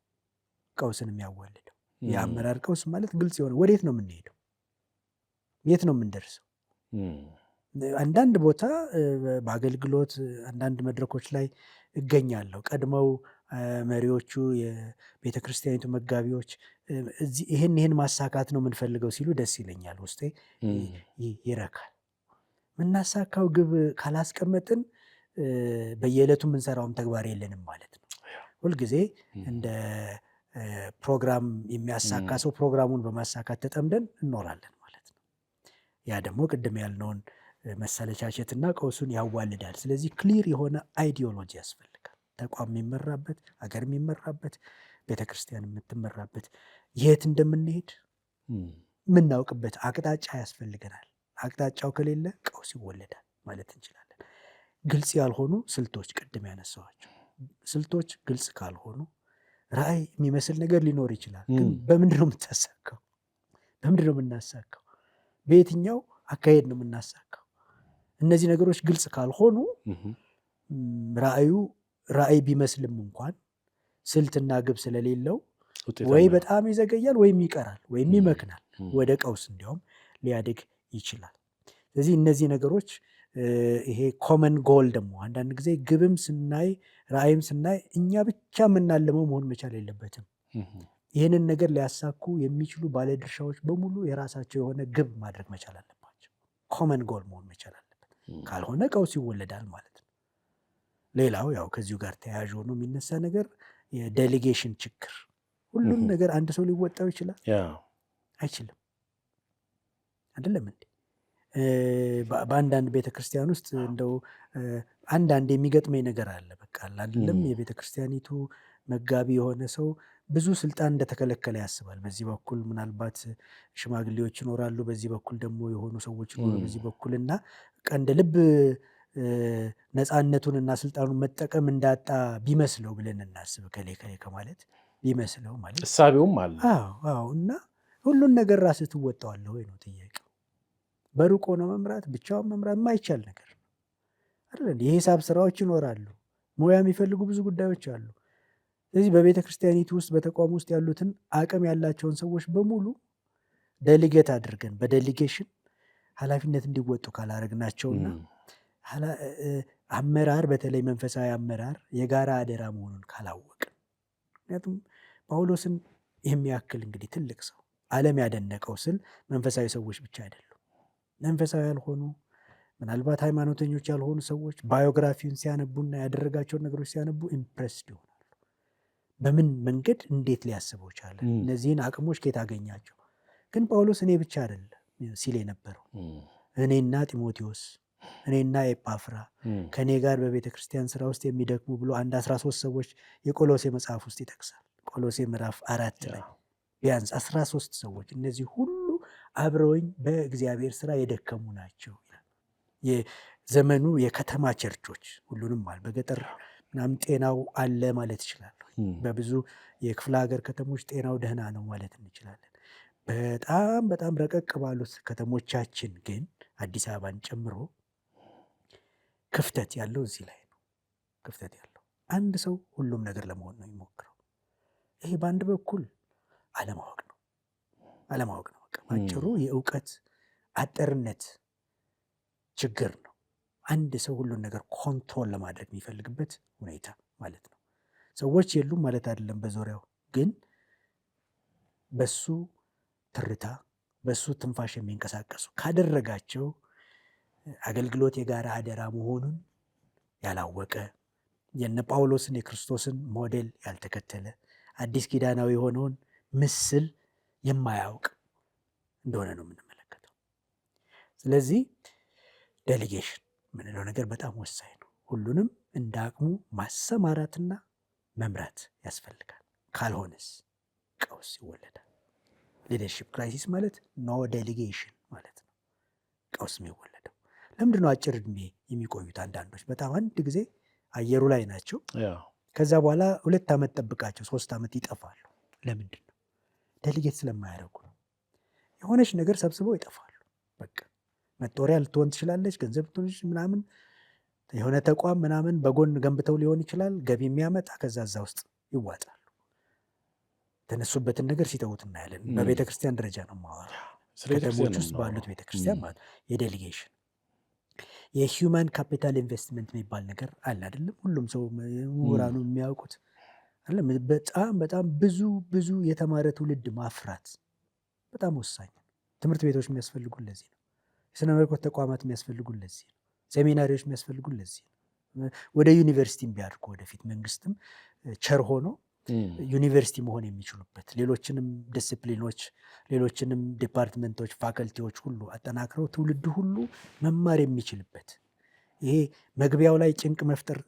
[SPEAKER 2] ቀውስን የሚያወልደው። የአመራር ቀውስ ማለት ግልጽ የሆነ ወዴት ነው የምንሄደው? የት ነው የምንደርሰው? አንዳንድ ቦታ በአገልግሎት አንዳንድ መድረኮች ላይ እገኛለሁ። ቀድመው መሪዎቹ የቤተ ክርስቲያኒቱ መጋቢዎች ይህን ማሳካት ነው የምንፈልገው ሲሉ ደስ ይለኛል፣ ውስጤ ይረካል። የምናሳካው ግብ ካላስቀመጥን በየዕለቱ የምንሰራውም ተግባር የለንም ማለት ነው። ሁልጊዜ እንደ ፕሮግራም የሚያሳካ ሰው ፕሮግራሙን በማሳካት ተጠምደን እንኖራለን ማለት ነው። ያ ደግሞ ቅድም ያልነውን መሰለቻቸትና ቀውሱን ያዋልዳል። ስለዚህ ክሊር የሆነ አይዲዮሎጂ ያስፈልጋል። ተቋም የሚመራበት፣ አገር የሚመራበት፣ ቤተክርስቲያን የምትመራበት፣ የት እንደምንሄድ የምናውቅበት አቅጣጫ ያስፈልገናል። አቅጣጫው ከሌለ ቀውስ ይወለዳል ማለት እንችላለን። ግልጽ ያልሆኑ ስልቶች፣ ቅድም ያነሳኋቸው ስልቶች ግልጽ ካልሆኑ ራዕይ የሚመስል ነገር ሊኖር ይችላል። ግን በምንድን ነው የምታሳካው? በምንድን ነው የምናሳካው? በየትኛው አካሄድ ነው የምናሳካው? እነዚህ ነገሮች ግልጽ ካልሆኑ ራዕዩ ራዕይ ቢመስልም እንኳን ስልትና ግብ ስለሌለው ወይ በጣም ይዘገያል ወይም ይቀራል ወይም ይመክናል፣ ወደ ቀውስ እንዲያውም ሊያድግ ይችላል። ስለዚህ እነዚህ ነገሮች ይሄ ኮመን ጎል ደግሞ አንዳንድ ጊዜ ግብም ስናይ ራዕይም ስናይ እኛ ብቻ የምናለመው መሆን መቻል የለበትም። ይህንን ነገር ሊያሳኩ የሚችሉ ባለድርሻዎች በሙሉ የራሳቸው የሆነ ግብ ማድረግ መቻል አለባቸው። ኮመን ጎል መሆን መቻል አለበት። ካልሆነ ቀውስ ይወለዳል ማለት ነው። ሌላው ያው ከዚሁ ጋር ተያያዥ ሆኖ የሚነሳ ነገር የዴሊጌሽን ችግር። ሁሉን ነገር አንድ ሰው ሊወጣው ይችላል? አይችልም። አይደለም እንዴ? በአንዳንድ ቤተክርስቲያን ውስጥ እንደው አንዳንድ የሚገጥመኝ ነገር አለ። በቃ አይደለም የቤተክርስቲያኒቱ መጋቢ የሆነ ሰው ብዙ ስልጣን እንደተከለከለ ያስባል። በዚህ በኩል ምናልባት ሽማግሌዎች ይኖራሉ፣ በዚህ በኩል ደግሞ የሆኑ ሰዎች ይኖራሉ በዚህ በኩል እና እንደ ልብ ነፃነቱንና ስልጣኑን መጠቀም እንዳጣ ቢመስለው ብለን እናስብ። ከሌ ከማለት ቢመስለው ማለት
[SPEAKER 1] እሳቤውም አለ።
[SPEAKER 2] አዎ። እና ሁሉን ነገር ራስህ ትወጣዋለህ ወይ ነው ጥያቄው። በሩቅ ሆኖ መምራት፣ ብቻውን መምራት የማይቻል ነገር ነው አይደል? የሂሳብ ስራዎች ይኖራሉ፣ ሙያ የሚፈልጉ ብዙ ጉዳዮች አሉ። ስለዚህ በቤተ ክርስቲያኒቱ ውስጥ በተቋም ውስጥ ያሉትን አቅም ያላቸውን ሰዎች በሙሉ ዴሊጌት አድርገን በዴሊጌሽን ኃላፊነት እንዲወጡ ካላረግናቸውና አመራር በተለይ መንፈሳዊ አመራር የጋራ አደራ መሆኑን ካላወቅን፣ ምክንያቱም ጳውሎስን የሚያክል እንግዲህ ትልቅ ሰው ዓለም ያደነቀው ስል መንፈሳዊ ሰዎች ብቻ አይደሉም። መንፈሳዊ ያልሆኑ ምናልባት ሃይማኖተኞች ያልሆኑ ሰዎች ባዮግራፊውን ሲያነቡና ያደረጋቸውን ነገሮች ሲያነቡ ኢምፕሬስድ ይሆናሉ። በምን መንገድ እንዴት ሊያስበው ቻለ? እነዚህን አቅሞች ከየት አገኛቸው? ግን ጳውሎስ እኔ ብቻ አይደለም ሲል የነበረው እኔና ጢሞቴዎስ፣ እኔና ኤጳፍራ ከእኔ ጋር በቤተ ክርስቲያን ስራ ውስጥ የሚደክሙ ብሎ 13 ሰዎች የቆሎሴ መጽሐፍ ውስጥ ይጠቅሳል። ቆሎሴ ምዕራፍ 4 ላይ ቢያንስ 13 ሰዎች፣ እነዚህ ሁሉ አብረውኝ በእግዚአብሔር ስራ የደከሙ ናቸው ይላል። የዘመኑ የከተማ ቸርቾች ሁሉንም አለ፣ በገጠር ምናምን ጤናው አለ ማለት ይችላል። በብዙ የክፍለ ሀገር ከተሞች ጤናው ደህና ነው ማለት እንችላለን። በጣም በጣም ረቀቅ ባሉት ከተሞቻችን ግን አዲስ አበባን ጨምሮ ክፍተት ያለው እዚህ ላይ ነው። ክፍተት ያለው አንድ ሰው ሁሉም ነገር ለመሆን ነው የሚሞክረው። ይሄ በአንድ በኩል አለማወቅ ነው። አጭሩ የእውቀት አጠርነት ችግር ነው። አንድ ሰው ሁሉን ነገር ኮንትሮል ለማድረግ የሚፈልግበት ሁኔታ ማለት ነው። ሰዎች የሉም ማለት አይደለም በዙሪያው፣ ግን በሱ ትርታ በሱ ትንፋሽ የሚንቀሳቀሱ ካደረጋቸው አገልግሎት የጋራ አደራ መሆኑን ያላወቀ፣ የነ ጳውሎስን የክርስቶስን ሞዴል ያልተከተለ፣ አዲስ ኪዳናዊ የሆነውን ምስል የማያውቅ እንደሆነ ነው የምንመለከተው። ስለዚህ ዴሊጌሽን የምንለው ነገር በጣም ወሳኝ ነው። ሁሉንም እንደ አቅሙ ማሰማራትና መምራት ያስፈልጋል። ካልሆነስ ቀውስ ይወለዳል። ሊደርሺፕ ክራይሲስ ማለት ኖ ዴሊጌሽን ማለት ነው። ቀውስ የሚወለደው ለምንድነው? አጭር ዕድሜ የሚቆዩት አንዳንዶች በጣም አንድ ጊዜ አየሩ ላይ ናቸው። ከዛ በኋላ 2 ዓመት ጠብቃቸው 3 ዓመት ይጠፋሉ። ለምንድን ነው? ዴሊጌት ስለማያደርጉ ነው። የሆነች ነገር ሰብስበው ይጠፋሉ። በቃ መጦሪያ ልትሆን ትችላለች፣ ገንዘብ ልትሆን ምናምን፣ የሆነ ተቋም ምናምን በጎን ገንብተው ሊሆን ይችላል፣ ገቢ የሚያመጣ ከዛ እዛ ውስጥ ይዋጣሉ። የተነሱበትን ነገር ሲተዉት እናያለን። በቤተ ክርስቲያን ደረጃ ነው የማወራው፣ ከተሞች ውስጥ ባሉት ቤተ ክርስቲያን ማለት የዴሊጌሽን የሂውማን ካፒታል ኢንቨስትመንት የሚባል ነገር አለ አይደለም? ሁሉም ሰው ምሁራኑ የሚያውቁት አይደለም? በጣም በጣም ብዙ የተማረ ትውልድ ማፍራት በጣም ወሳኝ ነው። ትምህርት ቤቶች የሚያስፈልጉ ለዚህ ነው። የስነ መለኮት ተቋማት የሚያስፈልጉ ለዚህ ነው። ሴሚናሪዎች የሚያስፈልጉ ለዚህ ነው። ወደ ዩኒቨርሲቲ ቢያድጉ ወደፊት መንግስትም ቸር ሆኖ ዩኒቨርሲቲ መሆን የሚችሉበት ሌሎችንም ዲስፕሊኖች፣ ሌሎችንም ዲፓርትመንቶች፣ ፋከልቲዎች ሁሉ አጠናክረው ትውልድ ሁሉ መማር የሚችልበት፣ ይሄ መግቢያው ላይ ጭንቅ መፍጠር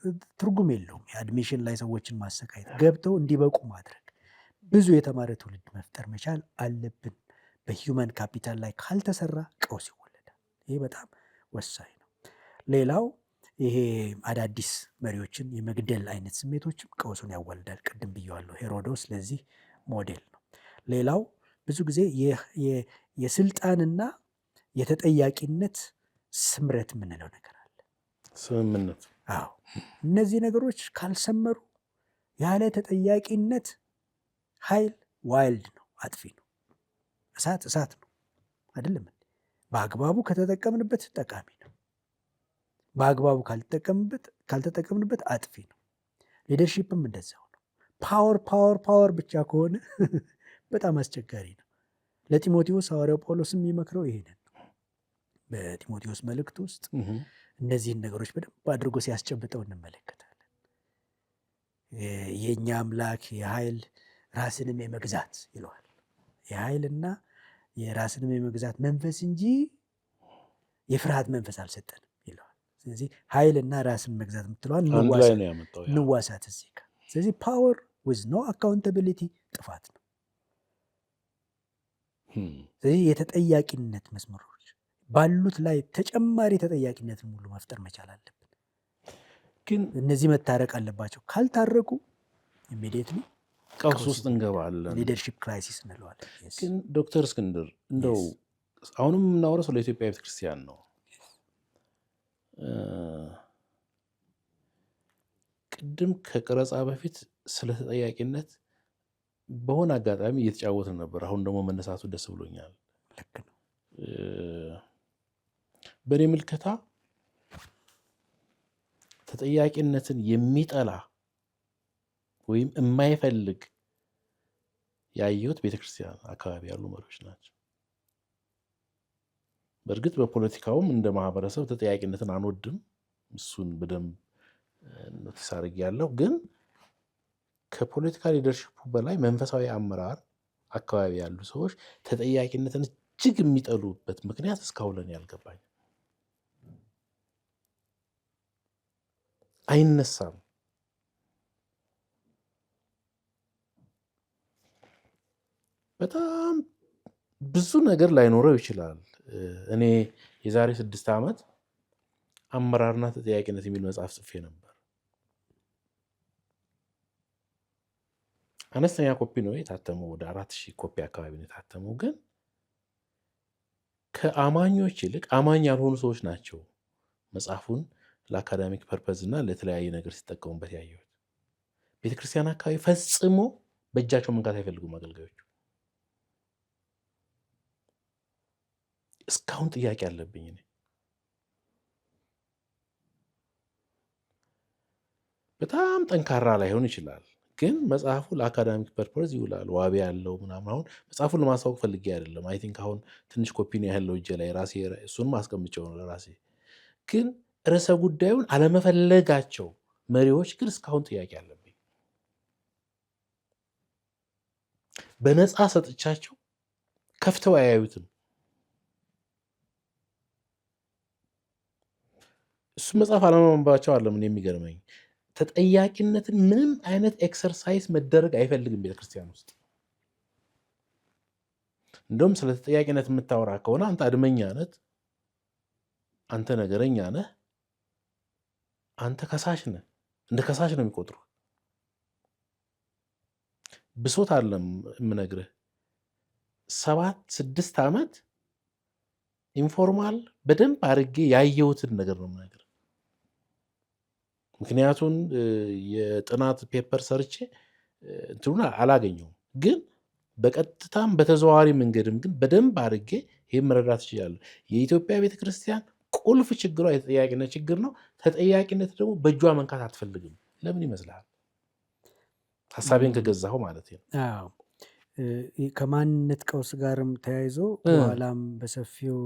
[SPEAKER 2] ትርጉም የለውም። የአድሚሽን ላይ ሰዎችን ማሰቃየት፣ ገብተው እንዲበቁ ማድረግ፣ ብዙ የተማረ ትውልድ መፍጠር መቻል አለብን። በሂውማን ካፒታል ላይ ካልተሰራ ቀውስ ይወለዳል። ይሄ በጣም ወሳኝ ነው። ሌላው ይሄ አዳዲስ መሪዎችን የመግደል አይነት ስሜቶችም ቀውሱን ያዋልዳል። ቅድም ብየዋለሁ። ሄሮዶስ ለዚህ ሞዴል ነው። ሌላው ብዙ ጊዜ የስልጣንና የተጠያቂነት ስምረት የምንለው ነገር አለ። አዎ እነዚህ ነገሮች ካልሰመሩ ያለ ተጠያቂነት ኃይል ዋይልድ ነው፣ አጥፊ ነው። እሳት ነው አይደለም። በአግባቡ ከተጠቀምንበት ጠቃሚ ነው። በአግባቡ ካልተጠቀምንበት አጥፊ ነው። ሊደርሺፕም እንደዛው ነው። ፓወር ብቻ ከሆነ በጣም አስቸጋሪ ነው። ለጢሞቴዎስ ሐዋርያው ጳውሎስ የሚመክረው ይሄንን ነው። በጢሞቴዎስ መልእክት ውስጥ እነዚህን ነገሮች በደንብ አድርጎ ሲያስጨብጠው እንመለከታለን። የእኛ አምላክ የኃይል ራስንም የመግዛት ይለዋል። የኃይልና የራስንም የመግዛት መንፈስ እንጂ የፍርሃት መንፈስ አልሰጠንም ይለዋል። ስለዚህ ኃይልና ራስን መግዛት የምትለዋል እንዋሳት እዚህ ጋር። ስለዚህ ፓወር ዊዝ ኖ አካውንታቢሊቲ ጥፋት ነው። ስለዚህ የተጠያቂነት መስመሮች ባሉት ላይ ተጨማሪ ተጠያቂነትን ሙሉ መፍጠር መቻል አለብን። ግን እነዚህ መታረቅ አለባቸው። ካልታረቁ ኢሚዲየትሊ
[SPEAKER 1] ቀውስ ውስጥ እንገባለን።
[SPEAKER 2] ሊደርሺፕ ክራይሲስ እንለዋለን።
[SPEAKER 1] ግን ዶክተር እስክንድር እንደው አሁንም የምናወራው ስለ ኢትዮጵያ ቤተክርስቲያን ነው። ቅድም ከቀረጻ በፊት ስለ ተጠያቂነት በሆነ አጋጣሚ እየተጫወትን ነበር። አሁን ደግሞ መነሳቱ ደስ ብሎኛል።
[SPEAKER 2] ልክ ነው።
[SPEAKER 1] በእኔ ምልከታ ተጠያቂነትን የሚጠላ ወይም የማይፈልግ ያየሁት ቤተክርስቲያን አካባቢ ያሉ መሪዎች ናቸው። በእርግጥ በፖለቲካውም እንደ ማህበረሰብ ተጠያቂነትን አንወድም። እሱን በደንብ ኖቲስ አድርጌያለሁ። ግን ከፖለቲካ ሊደርሺፑ በላይ መንፈሳዊ አመራር አካባቢ ያሉ ሰዎች ተጠያቂነትን እጅግ የሚጠሉበት ምክንያት እስካሁን ለእኔ ያልገባኝ አይነሳም። በጣም ብዙ ነገር ላይኖረው ይችላል። እኔ የዛሬ 6 ዓመት አመራርና ተጠያቂነት የሚል መጽሐፍ ጽፌ ነበር። አነስተኛ ኮፒ ነው የታተመው፣ ወደ 4000 ኮፒ አካባቢ ነው የታተመው። ግን ከአማኞች ይልቅ አማኝ ያልሆኑ ሰዎች ናቸው መጽሐፉን ለአካዳሚክ ፐርፐዝ እና ለተለያየ ነገር ሲጠቀሙበት ያየሁት። ቤተክርስቲያን አካባቢ ፈጽሞ በእጃቸው መንካት አይፈልጉም አገልጋዮቹ። እስካሁን ጥያቄ አለብኝ እኔ። በጣም ጠንካራ ላይሆን ይችላል፣ ግን መጽሐፉ ለአካዳሚክ ፐርፐዝ ይውላል። ዋቢ ያለው ምናምን። አሁን መጽሐፉን ለማስታወቅ ፈልጌ አይደለም። አይ ቲንክ አሁን ትንሽ ኮፒ ነው ያለው እጄ ላይ ራሴ፣ እሱንም አስቀምጬው ነው ለራሴ። ግን ርዕሰ ጉዳዩን አለመፈለጋቸው መሪዎች ግን እስካሁን ጥያቄ አለብኝ። በነፃ ሰጥቻቸው ከፍተው አያዩትም። እሱ መጽሐፍ አለማንበባቸው አለም የሚገርመኝ። ተጠያቂነትን ምንም አይነት ኤክሰርሳይዝ መደረግ አይፈልግም ቤተክርስቲያን ውስጥ። እንደውም ስለ ተጠያቂነት የምታወራ ከሆነ አንተ አድመኛ ነህ፣ አንተ ነገረኛ ነህ፣ አንተ ከሳሽ ነህ፣ እንደ ከሳሽ ነው የሚቆጥሩ። ብሶት አለም የምነግርህ 7-6 ዓመት ኢንፎርማል በደንብ አድርጌ ያየሁትን ነገር ነው የምነግርህ። ምክንያቱን የጥናት ፔፐር ሰርቼ እንትኑን አላገኘውም፣ ግን በቀጥታም በተዘዋዋሪ መንገድም ግን በደንብ አድርጌ ይህም መረዳት ይችላል። የኢትዮጵያ ቤተክርስቲያን ቁልፍ ችግሯ የተጠያቂነት ችግር ነው። ተጠያቂነት ደግሞ በእጇ መንካት አትፈልግም። ለምን ይመስልሃል? ሀሳቤን ከገዛሁ ማለት ነው።
[SPEAKER 2] ከማንነት ቀውስ ጋርም ተያይዞ በኋላም በሰፊው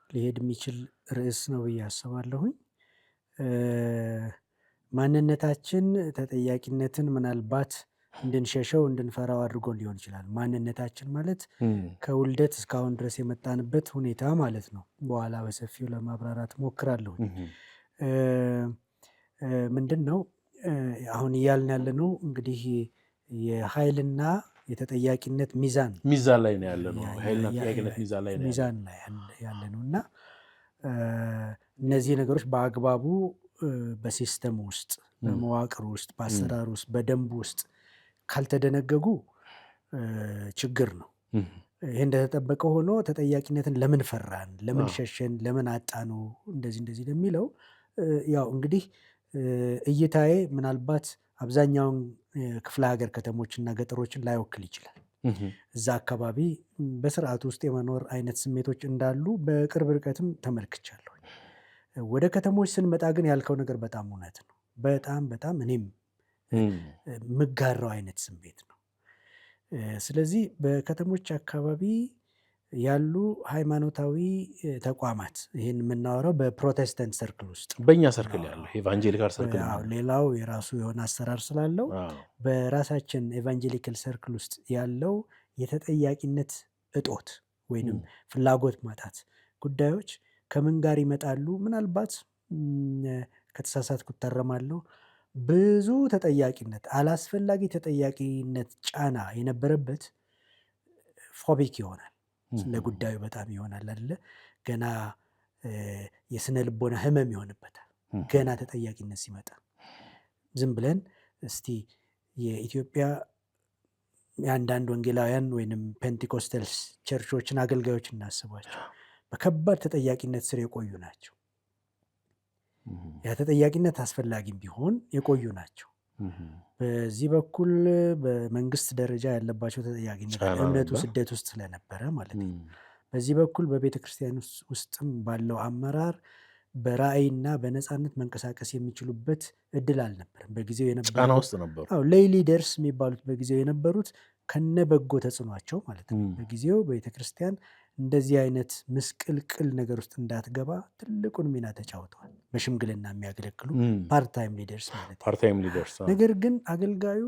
[SPEAKER 2] ሊሄድ የሚችል ርዕስ ነው ብዬ አስባለሁኝ። ማንነታችን ተጠያቂነትን ምናልባት እንድንሸሸው እንድንፈራው አድርጎ ሊሆን ይችላል። ማንነታችን ማለት ከውልደት እስካሁን ድረስ የመጣንበት ሁኔታ ማለት ነው። በኋላ በሰፊው ለማብራራት ሞክራለሁ። ምንድን ነው አሁን እያልን ያለነው? እንግዲህ የኃይልና የተጠያቂነት ሚዛን
[SPEAKER 1] ላይ ነው ያለነው። ኃይልና ተጠያቂነት ሚዛን ላይ
[SPEAKER 2] ያለነው እና እነዚህ ነገሮች በአግባቡ በሲስተም ውስጥ፣ በመዋቅር ውስጥ፣ በአሰራር ውስጥ፣ በደንብ ውስጥ ካልተደነገጉ ችግር ነው። ይህ እንደተጠበቀ ሆኖ ተጠያቂነትን ለምን ፈራን፣ ለምን ሸሸን፣ ለምን አጣነው እንደዚህ ለሚለው ያው እንግዲህ እይታዬ ምናልባት አብዛኛውን ክፍለ ሀገር ከተሞችና ገጠሮችን ላይወክል ይችላል። እዛ አካባቢ በስርዓቱ ውስጥ የመኖር አይነት ስሜቶች እንዳሉ በቅርብ ርቀትም ተመልክቻለሁ። ወደ ከተሞች ስንመጣ ግን ያልከው ነገር በጣም እውነት ነው። በጣም እኔም የምጋራው አይነት ስሜት ነው። ስለዚህ በከተሞች አካባቢ ያሉ ሃይማኖታዊ ተቋማት ይህን የምናወራው በፕሮቴስታንት ሰርክል ውስጥ
[SPEAKER 1] በእኛ ሰርክል ያለው ኤቫንጀሊካል ሰርክል
[SPEAKER 2] ሌላው የራሱ የሆነ አሰራር ስላለው በራሳችን ኤቫንጀሊካል ሰርክል ውስጥ ያለው የተጠያቂነት እጦት ወይንም ፍላጎት ማጣት ጉዳዮች ከምን ጋር ይመጣሉ? ምናልባት ከተሳሳትኩ እታረማለሁ። ብዙ ተጠያቂነት፣ አላስፈላጊ ተጠያቂነት ጫና የነበረበት ፎቢክ ይሆናል። ለጉዳዩ በጣም ይሆናል አይደለ? ገና የስነ ልቦና ህመም ይሆንበታል። ገና ተጠያቂነት ሲመጣ ዝም ብለን እስቲ የኢትዮጵያ የአንዳንድ ወንጌላውያን ወይንም ፔንቴኮስተልስ ቸርቾችን አገልጋዮች እናስባቸው። በከባድ ተጠያቂነት ስር የቆዩ ናቸው። ያ ተጠያቂነት አስፈላጊም ቢሆን የቆዩ ናቸው። በዚህ በኩል በመንግስት ደረጃ ያለባቸው ተጠያቂነት እምነቱ ስደት ውስጥ ስለነበረ ማለት ነው። በዚህ በኩል በቤተ ክርስቲያን ውስጥም ባለው አመራር በራእይና በነፃነት መንቀሳቀስ የሚችሉበት እድል አልነበረም። በጊዜው
[SPEAKER 1] ጫና ውስጥ ነበሩ።
[SPEAKER 2] ሌይ ሊደርስ የሚባሉት በጊዜው የነበሩት ከነበጎ ተጽዕኗቸው ማለት ነው። በጊዜው ቤተ ክርስቲያን እንደዚህ አይነት ምስቅልቅል ነገር ውስጥ እንዳትገባ ትልቁን ሚና ተጫውተዋል። በሽምግልና የሚያገለግሉ ፓርታይም ሊደርስ ማለት ነው። ነገር ግን አገልጋዩ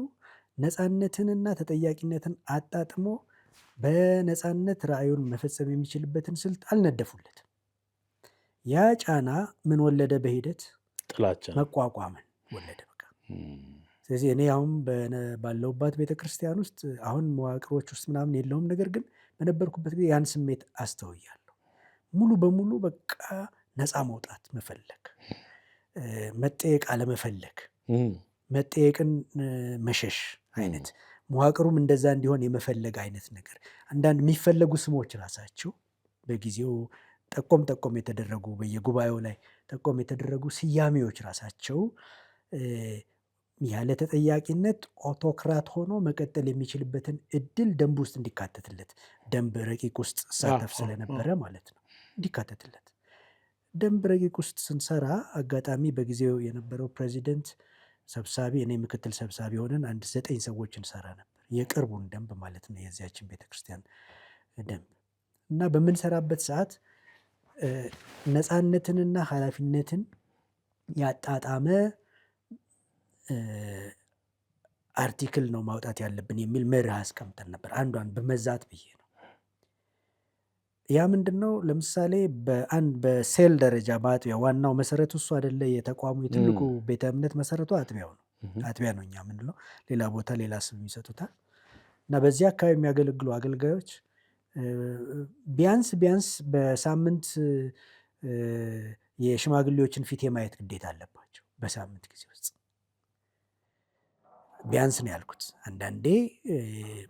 [SPEAKER 2] ነፃነትንና ተጠያቂነትን አጣጥሞ በነፃነት ራእዩን መፈጸም የሚችልበትን ስልት አልነደፉለትም። ያ ጫና ምን ወለደ? በሂደት
[SPEAKER 1] ጥላቻ፣
[SPEAKER 2] መቋቋምን ወለደ። በቃ ስለዚህ እኔ አሁን ባለሁባት ቤተክርስቲያን ውስጥ አሁን መዋቅሮች ውስጥ ምናምን የለውም። ነገር ግን በነበርኩበት ጊዜ ያን ስሜት አስተውያለሁ። ሙሉ በሙሉ በቃ ነፃ መውጣት መፈለግ፣ መጠየቅ አለመፈለግ፣ መጠየቅን መሸሽ አይነት መዋቅሩም እንደዛ እንዲሆን የመፈለግ አይነት ነገር። አንዳንድ የሚፈለጉ ስሞች ራሳቸው በጊዜው ጠቆም የተደረጉ በየጉባኤው ላይ ጠቆም የተደረጉ ስያሜዎች ራሳቸው ያለ ተጠያቂነት ኦቶክራት ሆኖ መቀጠል የሚችልበትን እድል ደንብ ውስጥ እንዲካተትለት፣ ደንብ ረቂቅ ውስጥ ሳተፍ ስለነበረ ማለት ነው እንዲካተትለት። ደንብ ረቂቅ ውስጥ ስንሰራ አጋጣሚ በጊዜው የነበረው ፕሬዚደንት ሰብሳቢ፣ እኔ ምክትል ሰብሳቢ ሆነን 9 ሰዎች እንሰራ ነበር። የቅርቡን ደንብ ማለት ነው የዚያችን ቤተክርስቲያን ደንብ እና በምንሰራበት ሰዓት ነፃነትንና ኃላፊነትን ያጣጣመ አርቲክል ነው ማውጣት ያለብን የሚል መርህ አስቀምጠን ነበር። አንዷን በመዛት ብዬ ነው። ያ ምንድን ነው? ለምሳሌ በሴል ደረጃ በአጥቢያ ዋናው መሰረቱ እሱ አይደለ? የተቋሙ የትልቁ ቤተ እምነት መሰረቱ አጥቢያው ነው። አጥቢያ ነው እኛ ምንለው፣ ሌላ ቦታ ሌላ ስም ይሰጡታል። እና በዚህ አካባቢ የሚያገለግሉ አገልጋዮች ቢያንስ በሳምንት የሽማግሌዎችን ፊት የማየት ግዴታ አለባቸው። በሳምንት ጊዜ ውስጥ ቢያንስ ነው ያልኩት። አንዳንዴ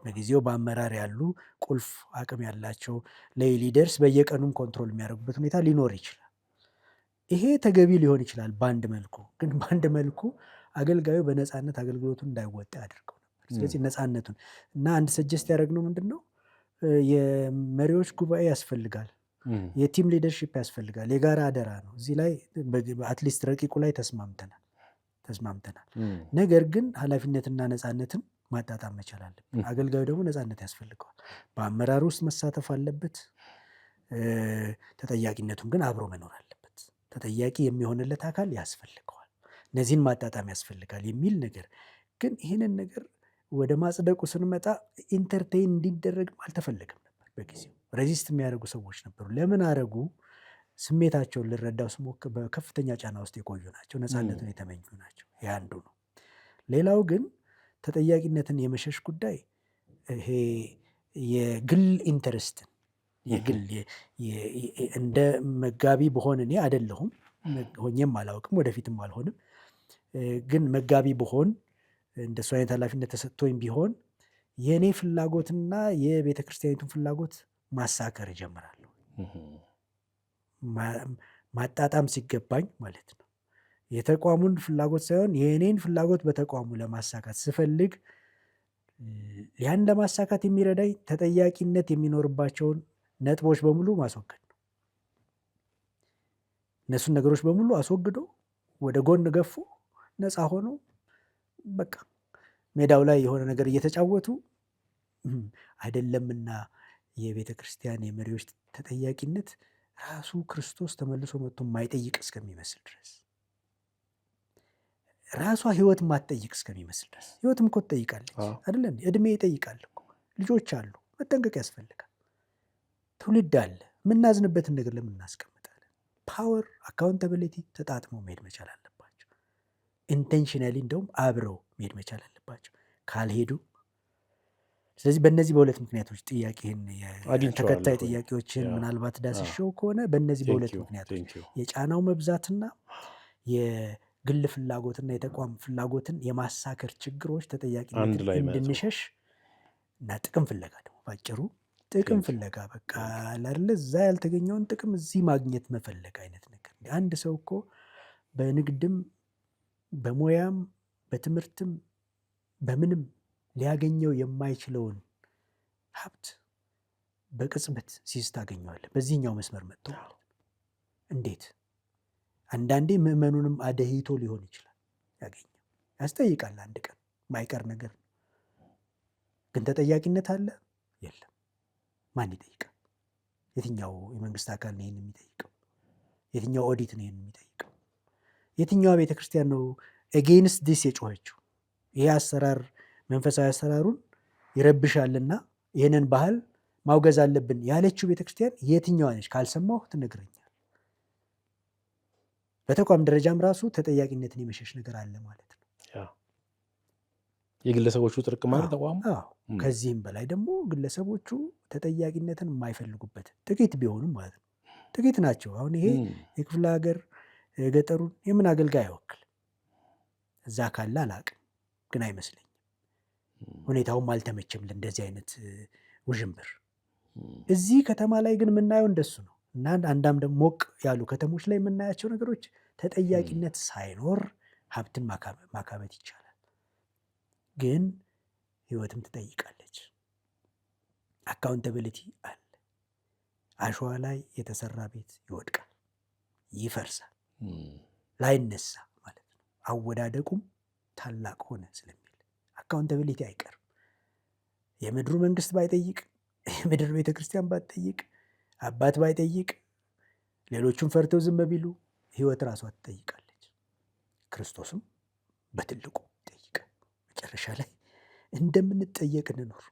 [SPEAKER 2] በጊዜው በአመራር ያሉ ቁልፍ አቅም ያላቸው ሌይ ሊደርስ በየቀኑም ኮንትሮል የሚያደርጉበት ሁኔታ ሊኖር ይችላል። ይሄ ተገቢ ሊሆን ይችላል በአንድ መልኩ። ግን በአንድ መልኩ አገልጋዩ በነፃነት አገልግሎቱን እንዳይወጣ ያደርገው ነበር። ስለዚህ ነፃነቱን እና አንድ ሰጀስት ያደረግነው ምንድን ነው? የመሪዎች ጉባኤ ያስፈልጋል፣ የቲም ሊደርሺፕ ያስፈልጋል፣ የጋራ አደራ ነው። እዚህ ላይ አትሊስት ረቂቁ ላይ ተስማምተናል። ነገር ግን ኃላፊነትና ነፃነትን ማጣጣም መቻል አለብን። አገልጋዩ ደግሞ ነፃነት ያስፈልገዋል። በአመራር ውስጥ መሳተፍ አለበት። ተጠያቂነቱን ግን አብሮ መኖር አለበት። ተጠያቂ የሚሆንለት አካል ያስፈልገዋል። እነዚህን ማጣጣም ያስፈልጋል የሚል ነገር ግን ይህንን ነገር ወደ ማጽደቁ ስንመጣ ኢንተርቴይን እንዲደረግም አልተፈለገም ነበር። በጊዜው ሬዚስት የሚያደርጉ ሰዎች ነበሩ። ለምን አረጉ? ስሜታቸውን ልረዳው ስሞክር በከፍተኛ ጫና ውስጥ የቆዩ ናቸው። ነፃነትን የተመኙ ናቸው። ይህ አንዱ ነው። ሌላው ግን ተጠያቂነትን የመሸሽ ጉዳይ ይሄ የግል ኢንተረስትን የግል እንደ መጋቢ በሆን እኔ አይደለሁም፣ ሆኜም አላውቅም፣ ወደፊትም አልሆንም። ግን መጋቢ በሆን እንደሱ አይነት ኃላፊነት ተሰጥቶኝ ቢሆን የእኔ ፍላጎትና የቤተ ክርስቲያኒቱን ፍላጎት ማሳከር እጀምራለሁ። ማጣጣም ሲገባኝ ማለት ነው። የተቋሙን ፍላጎት ሳይሆን የእኔን ፍላጎት በተቋሙ ለማሳካት ስፈልግ ያን ለማሳካት የሚረዳኝ ተጠያቂነት የሚኖርባቸውን ነጥቦች በሙሉ ማስወገድ ነው። እነሱን ነገሮች በሙሉ አስወግዶ ወደ ጎን ገፎ ነፃ ሆኖ በቃ ሜዳው ላይ የሆነ ነገር እየተጫወቱ አይደለምና የቤተ ክርስቲያን የመሪዎች ተጠያቂነት ራሱ ክርስቶስ ተመልሶ መጥቶ የማይጠይቅ እስከሚመስል ድረስ ራሷ ህይወት ማትጠይቅ እስከሚመስል ድረስ ህይወትም እኮ ትጠይቃለች አይደለ? እድሜ ይጠይቃል እኮ ልጆች አሉ፣ መጠንቀቅ ያስፈልጋል። ትውልድ አለ። የምናዝንበትን ነገር ለምን እናስቀምጣለን? ፓወር አካውንታቢሊቲ ተጣጥመው መሄድ መቻል አለባቸው። ኢንቴንሽናሊ እንደውም አብረው መሄድ መቻል አለባቸው። ካልሄዱ ስለዚህ በእነዚህ በሁለት ምክንያቶች ጥያቄህን ተከታይ ጥያቄዎችን ምናልባት ዳስሸው ከሆነ በእነዚህ በሁለት ምክንያቶች የጫናው መብዛትና የግል ፍላጎትና የተቋም ፍላጎትን የማሳከር ችግሮች ተጠያቂነት እንድንሸሽ እና ጥቅም ፍለጋ ደግሞ ባጭሩ ጥቅም ፍለጋ በቃ አይደለ እዛ ያልተገኘውን ጥቅም እዚህ ማግኘት መፈለግ አይነት ነገር። አንድ ሰው እኮ በንግድም በሙያም በትምህርትም በምንም ሊያገኘው የማይችለውን ሀብት በቅጽበት ሲይዝ ታገኘዋለህ። በዚህኛው መስመር መጥቶ ማለት ነው። እንዴት? አንዳንዴ ምዕመኑንም አደህይቶ ሊሆን ይችላል ያገኘው። ያስጠይቃል፣ አንድ ቀን ማይቀር ነገር ነው። ግን ተጠያቂነት አለ? የለም። ማን ይጠይቃል? የትኛው የመንግስት አካል ነው ይህን የሚጠይቀው? የትኛው ኦዲት ነው ይህን የሚጠይቀው? የትኛዋ ቤተክርስቲያን ነው ኤጌንስት ዲስ የጮኸችው? ይህ አሰራር መንፈሳዊ አሰራሩን ይረብሻልና ይህንን ባህል ማውገዝ አለብን ያለችው ቤተክርስቲያን የትኛዋ ነች? ካልሰማሁ ትነግረኛል። በተቋም ደረጃም ራሱ ተጠያቂነትን የመሸሽ ነገር አለ ማለት ነው።
[SPEAKER 1] የግለሰቦቹ ጥርቅም ማለት ተቋሙ።
[SPEAKER 2] ከዚህም በላይ ደግሞ ግለሰቦቹ ተጠያቂነትን የማይፈልጉበት ጥቂት ቢሆኑም ማለት ነው። ጥቂት ናቸው። አሁን ይሄ የክፍለ ሀገር የገጠሩን የምን አገልጋይ አይወክል። እዛ ካለ አላቅም፣ ግን አይመስለኝም። ሁኔታውም አልተመቸም ለእንደዚህ አይነት ውዥንብር። እዚህ ከተማ ላይ ግን የምናየው እንደሱ ነው። እና አንዳም ደግሞ ሞቅ ያሉ ከተሞች ላይ የምናያቸው ነገሮች ተጠያቂነት ሳይኖር ሀብትን ማካበት ይቻላል። ግን ህይወትም ትጠይቃለች። አካውንታቢሊቲ አለ። አሸዋ ላይ የተሰራ ቤት ይወድቃል፣ ይፈርሳል፣ ላይነሳ ማለት ነው። አወዳደቁም ታላቅ ሆነ ስለሚል አካውንታቢሊቲ አይቀርም። የምድሩ መንግስት ባይጠይቅ፣ የምድር ቤተክርስቲያን ባትጠይቅ፣ አባት ባይጠይቅ፣ ሌሎቹም ፈርተው ዝም ቢሉ ህይወት ራሷ ትጠይቃለች። ክርስቶስም በትልቁ ጠይቀ መጨረሻ ላይ እንደምንጠየቅ እንኖር።